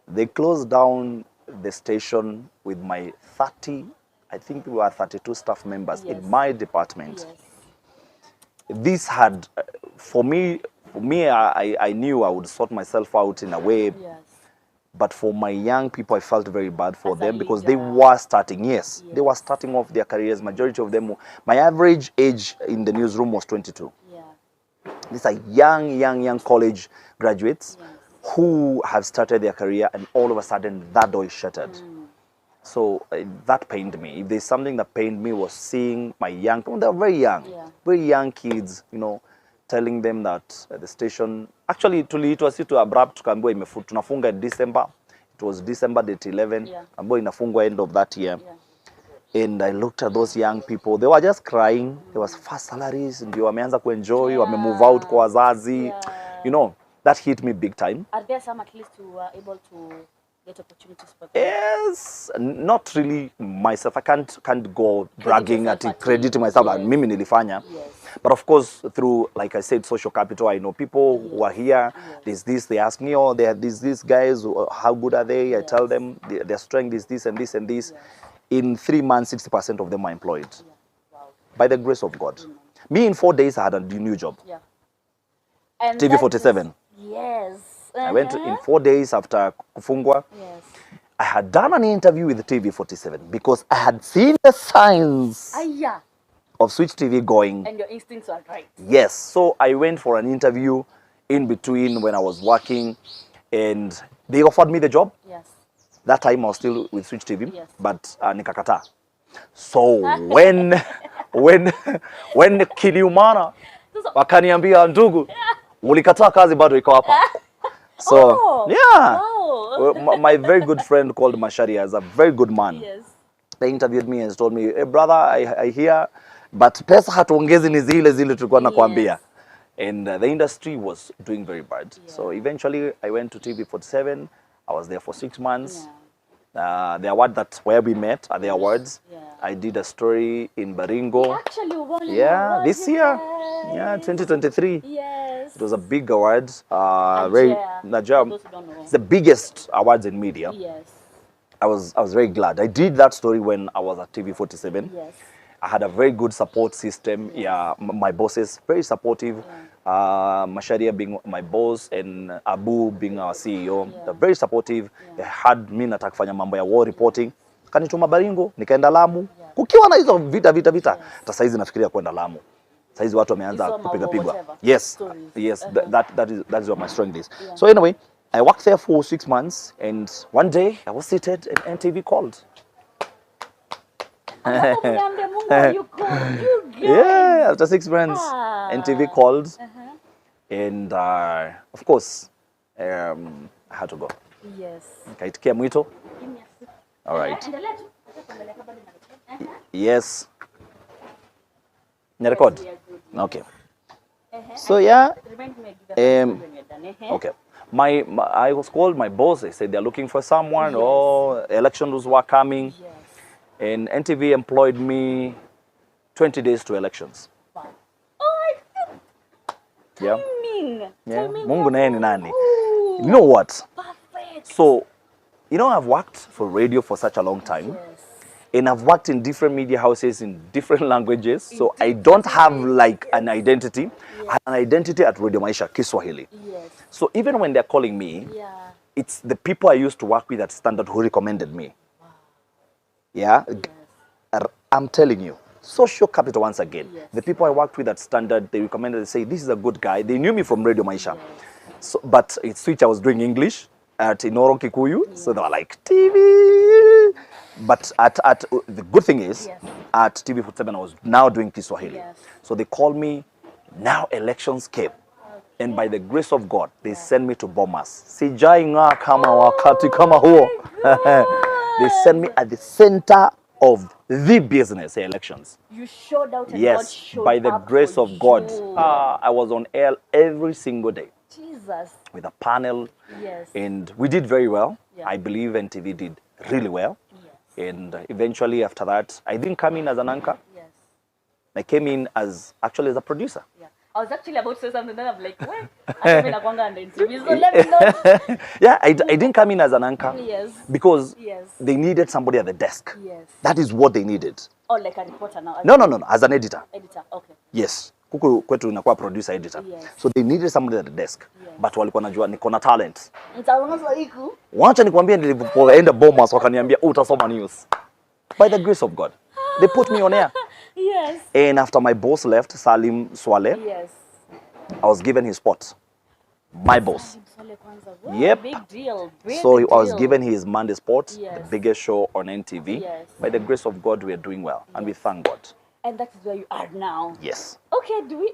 They closed down the station with my 30, I think we were 32 staff members. Yes. In my department. Yes. This had, for me, I knew I would sort myself out in a way. Yes. But for my young people, I felt very bad for them because they were starting. Yes, they were starting off their careers. Majority of them, my average age in the newsroom was 22. Yeah. These are young college graduates who have started their career, and all of a sudden that door is shattered. So that pained me. If there's something that pained me was seeing my young, they're very young kids, you know, telling them that the station, actually tuliitwa si tu abrupt tukaambiwa tunafunga in December. It was December date 11, ambayo inafungwa end of that year. Yeah. And I looked at those young people, they were just crying. There was first salaries, ndio wameanza kuenjoy, wamemove out kwa wazazi. You know, that hit me big time. Are there some at least who were able to get opportunities for them? Yes, not really myself. I can't go bragging at it, credit myself and mimi nilifanya. Yes. But of course, through, like I said, social capital, I know people who are here. There's this, they ask me, oh, these guys, how good are they? I tell them their strength is this and this and this. In 3 months, 60% of them are employed. Wow. By the grace of God. Me, in 4 days, I had a new job. Yeah. And TV 47. Yes. I went in 4 days after kufungwa. Yes. I had done an interview with TV 47 because I had seen the signs of Switch TV going. And your instincts were right. Yes. So I went for an interview in between when I was working, and they offered me the job. Yes. That time I was still with Switch TV, but nikakata. So when kiliumana wakaniambia ndugu ulikataa kazi bado iko hapa. So, my very good friend called Masharia is a very good man. Yes. They interviewed me and told me, hey brother, I hear, but pesa hatuongezi ni zile zile tulikuwa nakwambia. And the industry was doing very bad. So eventually I went to TV47. I was there for 6 months. The award where we met at the awards. I did a story in Baringo. Actually, won this year. Yeah, 2023. Yes. It was a big award. Najia. It's the biggest awards in media. Yes. I was very glad. I did that story when I was at TV47. Yes. I had a very good support system. Yeah, my bosses very supportive. Masharia being my boss and Abu being our CEO, they're very supportive. They had me nataka kufanya mambo ya war reporting. Kanituma Baringo, nikaenda Lamu. Kukiwa na hizo vita. Hata saizi nafikiria kwenda Lamu. Saizi watu wameanza kupiga pigwa. Yes. Yes, that is what my strength is. So anyway, I worked there for 6 months and one day I was seated and NTV called. Yeah, after 6 months, NTV called, and of course, I had to go. Yes. Kaitikia mwito. All right. Yes. Record. Okay. So yeah. Okay. I was called. My boss. They said they're looking for someone. Oh, elections were coming. And NTV employed me 20 days to elections. Wow. Oh, yeah. Timing. Mungu naye ni nani? You know what? Perfect. So, I've worked for radio for such a long time. Yes. And I've worked in different media houses in different languages. So I don't have like an identity. I have an identity at Radio Maisha, Kiswahili. Yes. So even when they're calling me, it's the people I used to work with at Standard who recommended me. Yeah, I'm telling you, social capital once again. The people I worked with at Standard, they recommended, they say, this is a good guy. They knew me from Radio Maisha. So, but it's which I was doing English at Inoro Kikuyu. So they were like, TV. But at the good thing is, at TV47, I was now doing Kiswahili. So they called me, now elections came. And by the grace of God, they sent me to Bomas. Sijai nga kama wakati kama huo. They sent me at the center of the business elections. You showed out and yes, God showed by the up grace for of God. you. I was on air every single day. Jesus. With a panel. Yes. And we did very well. I believe NTV did really well. And eventually after that, I didn't come in as an anchor. Yes. I came in actually as a producer. I was actually about to say something, then I'm like, wait, I mean, I'm going to interview, so let me know. Yeah, I didn't come in as an anchor. Yes. Because they needed somebody at the desk. Yes. That is what they needed. Or like a reporter now? No, as an editor. Editor, okay. Yes. Kuku kwetu inakuwa producer editor. Yes. So they needed somebody at the desk. But walikuwa najua niko na talent. Mtaongoza hiku. Wacha nikwambie nilipoenda Bomas wakaniambia utasoma news. By the grace of God. They put me on air. Yes. And after my boss left, Salim Swale, I was given his spot. My boss. Wow, yep. Big deal. So I was given his Monday spot, the biggest show on NTV. By the grace of God, we are doing well. And we thank God. And that is where you are now. Yes. Okay, do we...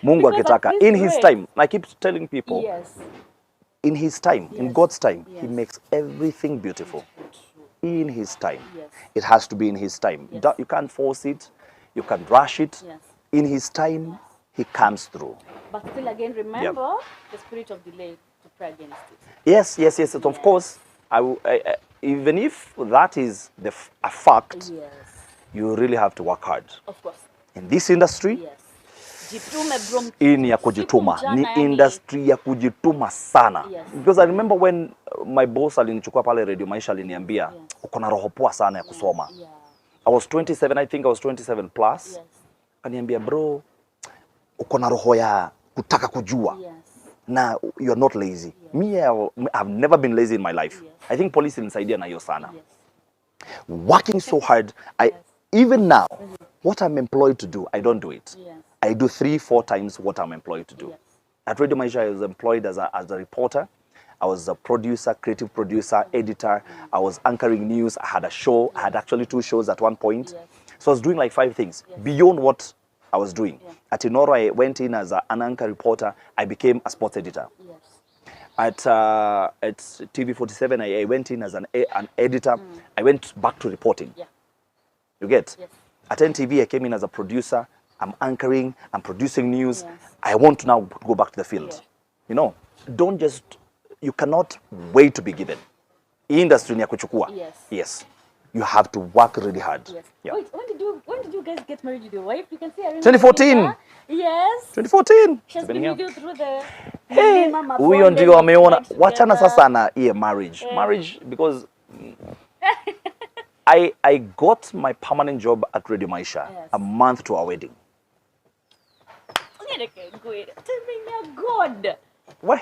Mungu akitaka. In his time, I keep telling people, in his time, in God's time, he makes everything beautiful. In his time. It has to be in his time. You can't force it. You can't rush it. In his time, he comes through. But still again, remember the spirit of delay to pray against it. Yes. Of course, even if that is a fact, you really have to work hard. Of course. In this industry, ni ya kujituma. Ni industry ya kujituma sana. Because I remember when my boss alinichukua pale Radio Maisha aliniambia, uko na roho poa sana ya kusoma. I was 27, I think I was 27 plus. Kaniambia, bro, uko na roho ya kutaka kujua. Na you're not lazy. Me, I've never been lazy in my life. I think police ilinisaidia na hiyo sana. Working so hard, even now, what I'm employed to do, I don't do it. I do 3-4 times what I'm employed to do. At Radio Maisha, I was employed as a reporter. I was a producer, creative producer, editor. I was anchoring news. I had a show. I had actually 2 shows at one point. So I was doing like 5 things beyond what I was doing. At Inoro, I went in as an anchor reporter. I became a sports editor. at TV47, I went in as an editor. I went back to reporting. Yeah. You get? Yes. At NTV, I came in as a producer. I'm anchoring. I'm producing news. Yes. I want to now go back to the field. Yeah. You know, you cannot wait to be given. Industry ni ya kuchukua. Yes. Yes. You have to work really hard. Yes. Yeah. Wait, when did you guys get married with your wife? You can see her in 2014. Yes. 2014. She's been with you through the Hey, huyo ndio ameona. Wachana sasa na hiyo marriage. Marriage because I got my permanent job at Radio Maisha a month to our wedding. God. What?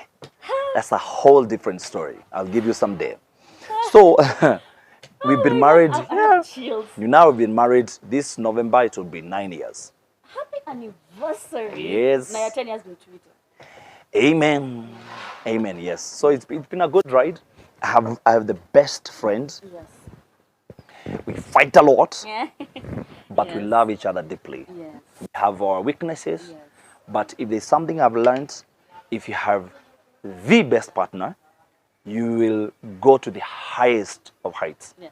That's a whole different story. I'll give you someday. So we've been married. You now have been married. This November it will be 9 years. Happy anniversary. Yes. Now your 10 years been Twitter. Amen. Amen. Yes. So it's been a good ride. I have the best friends. Yes. We fight a lot, Yeah. but we love each other deeply. Yes. We have our weaknesses, Yes. but if there's something I've learned, if you have the best partner, you will go to the highest of heights. Yes.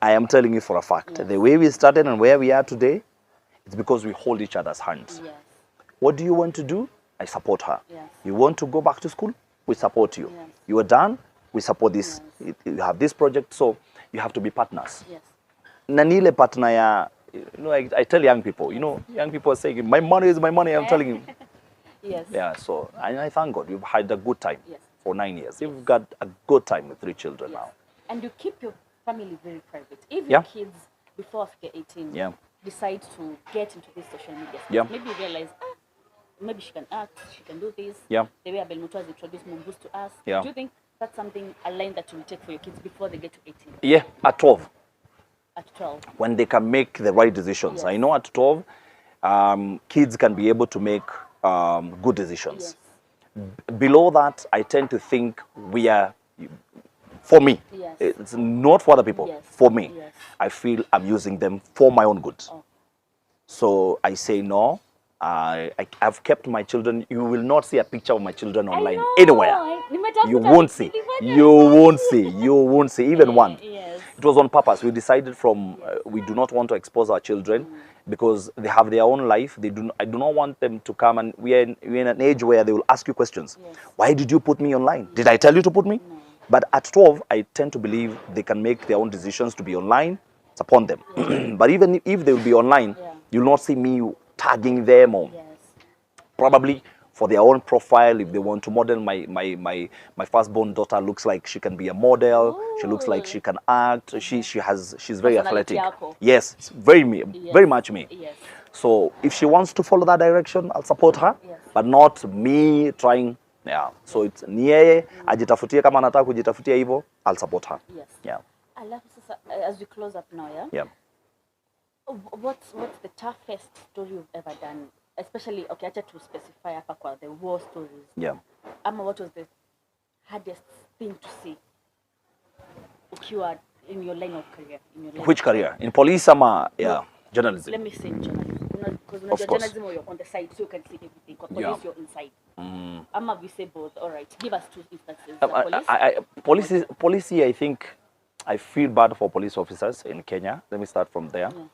I am telling you for a fact. The way we started and where we are today, it's because we hold each other's hands. Yes. What do you want to do? I support her. Yes. You want to go back to school? We support you. Yes. You are done? We support this. Yes. You have this project, so you have to be partners. Yes. Na ni ile partner ya, I tell young people, young people are saying, my money is my money. I'm telling you. Yes. Yeah, so I thank God. You've had a good time Yes. for 9 years. You've got a good time with 3 children Yes. now. And you keep your family very private. If Yeah. your kids, before 18, Yeah. decide to get into this social media space, Yeah. maybe you realize, maybe she can act, she can do this. Yeah. The way Abel Mutu has introduced Mumbus to us. Yeah. Do you think that's something, a line that you will take for your kids before they get to 18? Yeah, at 12. At 12? When they can make the right decisions. Yes. I know at 12, kids can be able to make good decisions. Yes. Below that, I tend to think we are, for me, Yes. it's not for other people, Yes. for me. Yes. I feel I'm using them for my own good. Oh. So I say no. I've kept my children. You will not see a picture of my children online anywhere. You won't see. You won't see. You won't see even one. Yes. It was on purpose. We decided from we do not want to expose our children because they have their own life. I do not want them to come, and we're in an age where they will ask you questions. Yes. Why did you put me online? Did I tell you to put me? No. But at 12, I tend to believe they can make their own decisions to be online. It's upon them. Yes. But even if they will be online, you'll not see me tagging them or probably for their own profile. If they want to model, my firstborn daughter looks like she can be a model. Ooh. She looks like she can act. She's very athletic. Yes, it's very much me. Yes. So if she wants to follow that direction, I'll support her. Yes. But not me trying. Yeah. So it's niye ajitafutie kama anataka kujitafutia hivyo, I'll support her. Yes. Yeah. I love this. As we close up now, yeah. Yeah. What's the toughest story you've ever done? Especially, okay, acha to specify hapa kwa the war stories. Yeah. Ama, what was the hardest thing to see ukiwa in your line of career? Which career? In police ama journalism? Let me say journalism. Because of course. Journalism, you're on the side, so you can see everything. Police, you're inside. Ama, we say both. All right. Give us 2 instances. Police, I think I feel bad for police officers in Kenya. Let me start from there. Yes.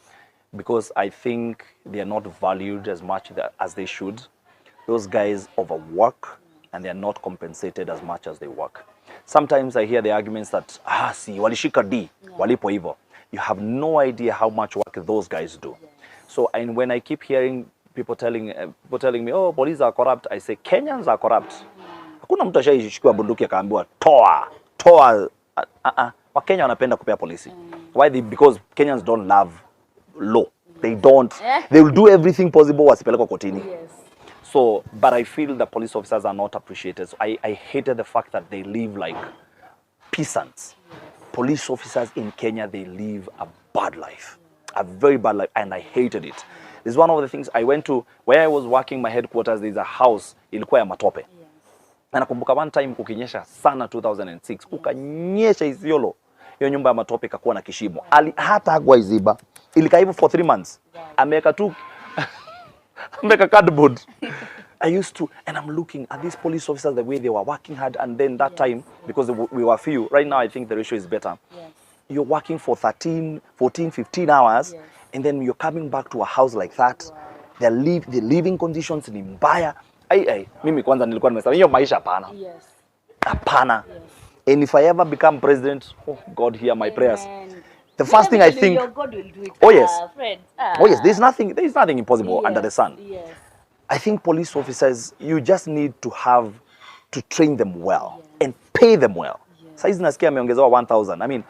Because I think they are not valued as much as they should. Those guys overwork and they are not compensated as much as they work. Sometimes I hear the arguments that, si, walishika D, walipo hivo. You have no idea how much work those guys do. Yes. So when I keep hearing people telling me, oh, police are corrupt, I say, Kenyans are corrupt. Hakuna mtu ashaishikiwa bunduki akaambiwa, toa. Wakenya wanapenda kupea polisi. Why? Because Kenyans don't love law. They don't. They will do everything possible wasipelekwa kotini. Yes. So, but I feel the police officers are not appreciated. So I hated the fact that they live like peasants. Yes. Police officers in Kenya, they live a bad life. A very bad life, and I hated it. This is one of the things I went to, where I was working my headquarters, there's a house, ilikuwa ya matope. Na nakumbuka one time kukinyesha sana 2006, kukanyesha Isiolo. Hiyo nyumba ya matope ikakuwa na kishimo. Hata hagwa iziba. Ilikaa hivyo for 3 months. Ameweka tu ameweka cardboard. I used to, and I'm looking at these police officers, the way they were working hard, and then that time, because we were few, right now I think the ratio is better. Yes. You're working for 13, 14, 15 hours, and then you're coming back to a house like that. Wow. The living conditions ni mbaya. Mimi kwanza nilikuwa nimesema hiyo maisha hapana. Yes. Hapana. Yes. And if I ever become president, oh God, hear my prayers. Amen. The first thing I think, your God will do it. oh yes, Fred. oh yes, there's nothing impossible under the sun. Yes. I think police officers, you just need to train them well and pay them well. Yes. Saizi nasikia ameongezewa 1,000. I mean,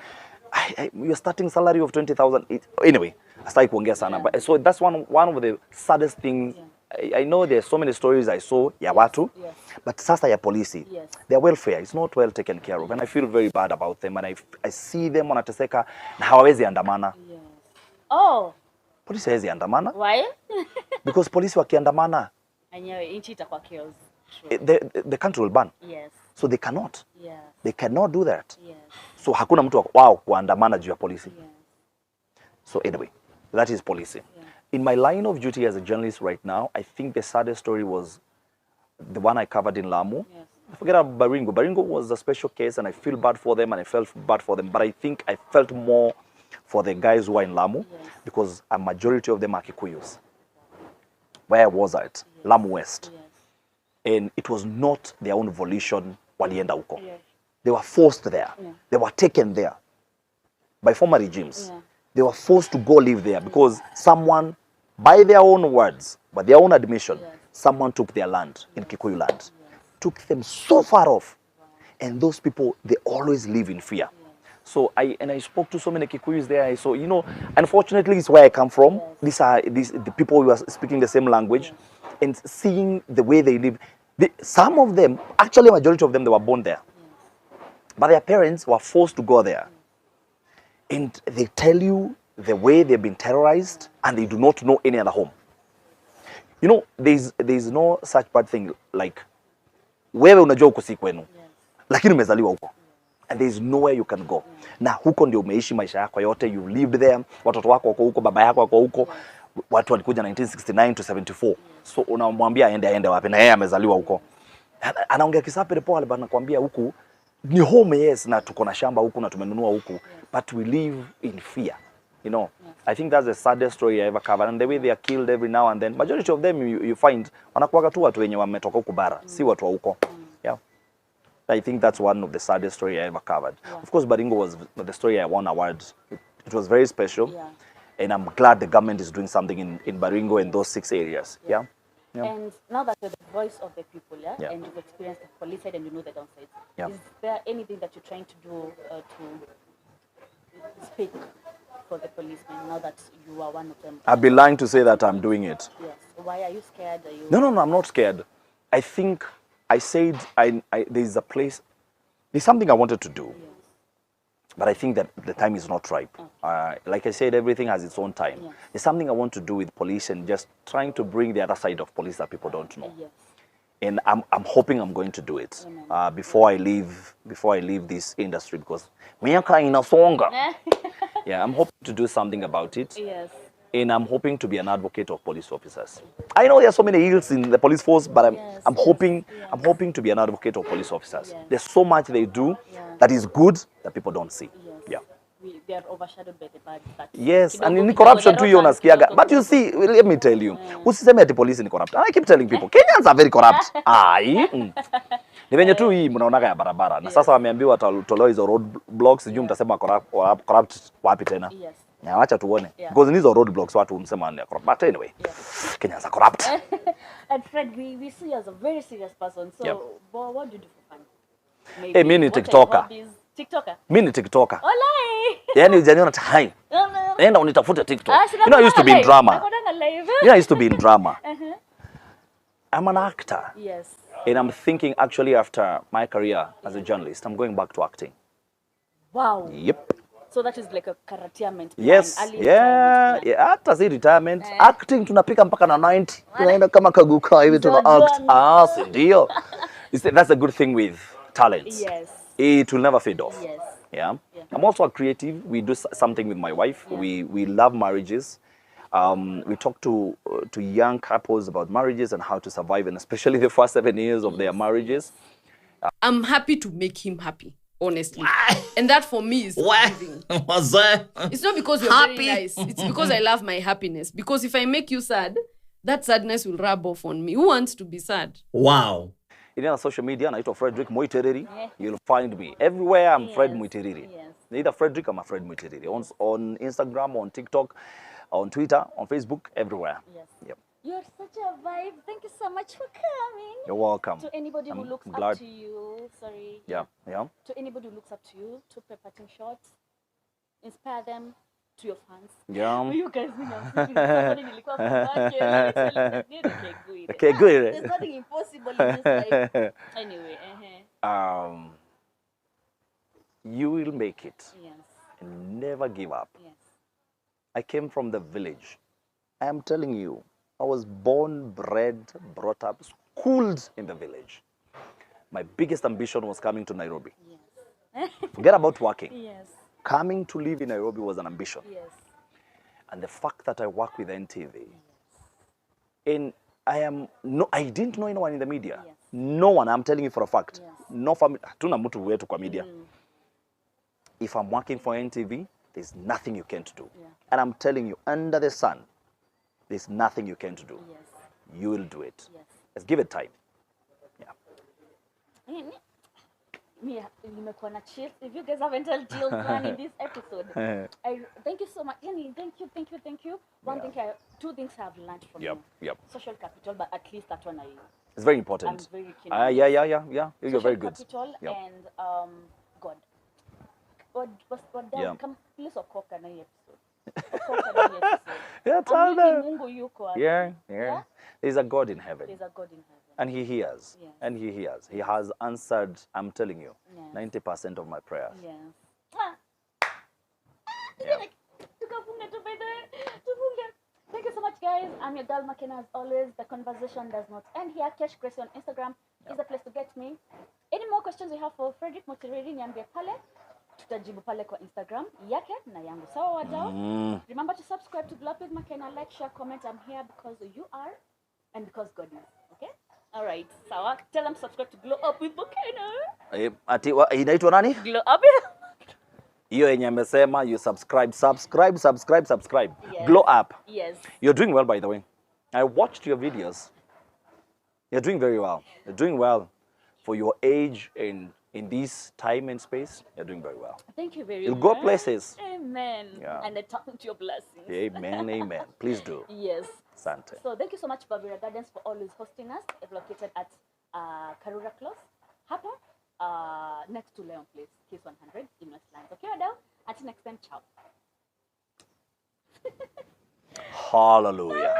your starting salary of 20,000. Anyway, astai kuongea sana. But so that's one of the saddest things. I know there's so many stories I saw ya watu, but sasa ya polisi, their welfare is not well taken care of, and I feel very bad about them, and I see them wanateseka na hawawezi andamana. Yes. Oh. Polisi hawezi andamana. Why? Because polisi wakiandamana, Anyewe inchi itakuwa chaos. The country will burn. Yes. So they cannot. Yes. They cannot do that. Yes. So hakuna mtu wao kuandamana juu ya polisi. Yes. So anyway, that is policy. In my line of duty as a journalist right now, I think the saddest story was the one I covered in Lamu. Yes. Forget about Baringo. Baringo was a special case, and I feel bad for them, and I felt bad for them. But I think I felt more for the guys who are in Lamu, because a majority of them are Kikuyus. Where was I? Lamu West. Yes. And it was not their own volition walienda huko. Yes. They were forced there. They were taken there by former regimes. They were forced to go live there because someone, by their own words, by their own admission, someone took their land in Kikuyu land, took them so far off. And those people, they always live in fear. So I spoke to so many Kikuyus there. So, you know, unfortunately, it's where I come from. These are the people who are speaking the same language and seeing the way they live. Some of them, actually, majority of them, they were born there. But their parents were forced to go there. And they tell you the way they've been terrorized, and they do not know any other home. You know, there's no such bad thing like wewe unajua uko si kwenu, lakini umezaliwa huko, and there's nowhere you can go. Na huko ndio umeishi maisha yako yote, you lived there, watoto wako wako huko, baba yako wako huko, watu walikuja 1969 to 74. So unamwambia aende wapi, na yeye amezaliwa huko. Anaongea Kisapere pole, bana kuambia huku ni home, yes, na tuko na shamba huku na tumenunua huku, but we live in fear. You know, I think that's the saddest story I ever covered. And the way they are killed every now and then, majority of them you find wanakuwaga tu watu wenye wametoka huku bara, si watu wa huko. Yeah, I think that's one of the saddest story I ever covered. Of course, Baringo was the story I won awards. It was very special, and I'm glad the government is doing something in Baringo and those 6 areas. Yeah. And now that you're the voice of the people, and you've experienced the police side and you know the downsides, is there anything that you're trying to do to speak for the policemen now that you are one of them? I'd be lying to say that I'm doing it. Yes. Why are you scared? Are you... No, I'm not scared. I think I said there's a place, there's something I wanted to do, but I think that the time is not ripe. Like I said, everything has its own time. There's something I want to do with police and just trying to bring the other side of police that people don't know. And I'm hoping I'm going to do it before I leave this industry, because yeah, I'm hoping to do something about it. Yes. And I'm hoping to be an advocate of police officers. I know there are so many ills in the police force, but I'm hoping to be an advocate of police officers. There's so much they do that is good that people don't see. Yeah. They are overshadowed by the bad. Yes, and in corruption too, you nasikiaga. But you see, let me tell you, usiseme ati police ni corrupt. And I keep telling people, Kenyans are very corrupt. Ni venye tu hii mnaonaga ya barabara. Na sasa wameambiwa tolewa hizo road blocks, sijui mtasema corrupt wapi tena. Na wacha tuone. Because hizo road blocks watu msema ni corrupt. But anyway, Kenyans are corrupt. And Fred, we see you as a very serious person. So, what do you do for fun? Maybe, mimi ni TikToker. TikToker? Mimi ni TikToker. Olai! Yaani ujaniona tai. Nenda unitafute TikTok. You know, I used to be in drama. I used to be in drama. I'm an actor. Yes. And I'm thinking actually after my career as a journalist, I'm going back to acting. Wow. Yep. So that is like a retirement plan. Yes. Yeah. Hata si retirement. Acting tunapika mpaka na 90. Tunaenda kama kaguka hivi tuna act. Si ndio. That's a good thing with talents. Yes. It will never fade off. Yes. Yeah. I'm also a creative. We do something with my wife. We love marriages. We talk to young couples about marriages and how to survive, and especially the first 7 years of their marriages. I'm happy to make him happy, honestly. And that for me is giving. It's not because you're very nice. It's because I love my happiness. Because if I make you sad, that sadness will rub off on me. Who wants to be sad? Wow. In our social media, naitwa Frederick Muitiriri. You'll find me everywhere. I'm Fred Muitiriri. Either Frederick or Fred Muitiriri. On Instagram, on TikTok, on Twitter, on Facebook, everywhere. Yep. You're such a vibe. Thank you so much for coming. You're welcome. To anybody who looks up to you, to anybody who looks up to you, to parting shots, inspire them, to your fans. Yeah. You guys Okay, good. There's nothing impossible in this life. Anyway, you will make it. Yes. And never give up. Yes. I came from the village. I am telling you, I was born, bred, brought up, schooled in the village. My biggest ambition was coming to Nairobi. Yes. Forget about working. Yes. Coming to live in Nairobi was an ambition. Yes. And the fact that I work with NTV, and I didn't know anyone in the media. Yes. No one, I'm telling you for a fact. Yes. No family, hatuna mtu wetu kwa media. If I'm working for NTV, there's nothing you can't do. Yeah. And I'm telling you, under the sun, there's nothing you can't do. Yes. You will do it. Yes. Let's give it time. Yeah. If you guys haven't told chills man in this episode, thank you so much. Thank you. Two things I've learned from you. Yep. Social capital, but at least that one It's very important. I'm very keen. Yeah. You're Social very good. Capital and God. Yeah. Come, please okoka na hii episode. Yeah, tell them. Mungu yuko hapo. Yeah. Yeah? There's a God in heaven. There's a God in heaven. And he hears. Yes. And he hears. He has answered, I'm telling you, Yes. 90% of my prayers. Yes. Yeah. Thank you so much, guys. I'm your girl Makena as always. The conversation does not end here. Cash Gracie on Instagram is the place to get me. Any more questions you have for Frederick Muitiriri, niambie pale. Tutajibu pale kwa Instagram yake na yangu. Sawa wadau? Remember to subscribe to Glow Up with Makena, like, share, comment. I'm here because you are and because God is. Okay? All right. Sawa. Tell them subscribe to Glow Up with Makena. Ati inaitwa nani? Glow Up. Hiyo yenye amesema you subscribe. Yes. Glow up. Yes. You're doing well, by the way. I watched your videos. You're doing very well. You're doing well for your age and in this time and space. You're doing very well. Thank you very You'll much. go places. Amen. Yeah. And I tap into your blessings. Amen. Please do. Yes. Sante. So thank you so much, Barbara Gardens, for always hosting us. It's located at Karura Close, Hapa, next to Leon Place, Kiss 100 in Westlands. Okay, Adele? Until next time, ciao. Hallelujah.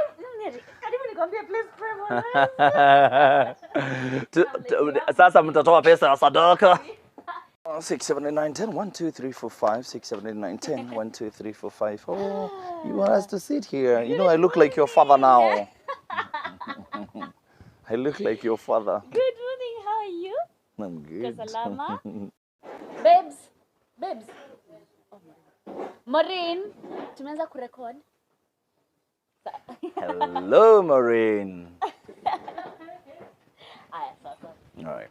Sasa mtatoa pesa ya sadaka. 6, 7, 8, 9, 10. 1, 2, 3, 4, 5. 6, 7, 8, 9, 10. 1, 2, 3, 4, 5. Oh, you want us to sit here? You know, I look like your father now. I look like your father. Good morning. How are you? I'm good. Kasalama. Babes. Oh, Maureen, tumeanza kurecord. Hello, Maureen. Aya, sasa. All right.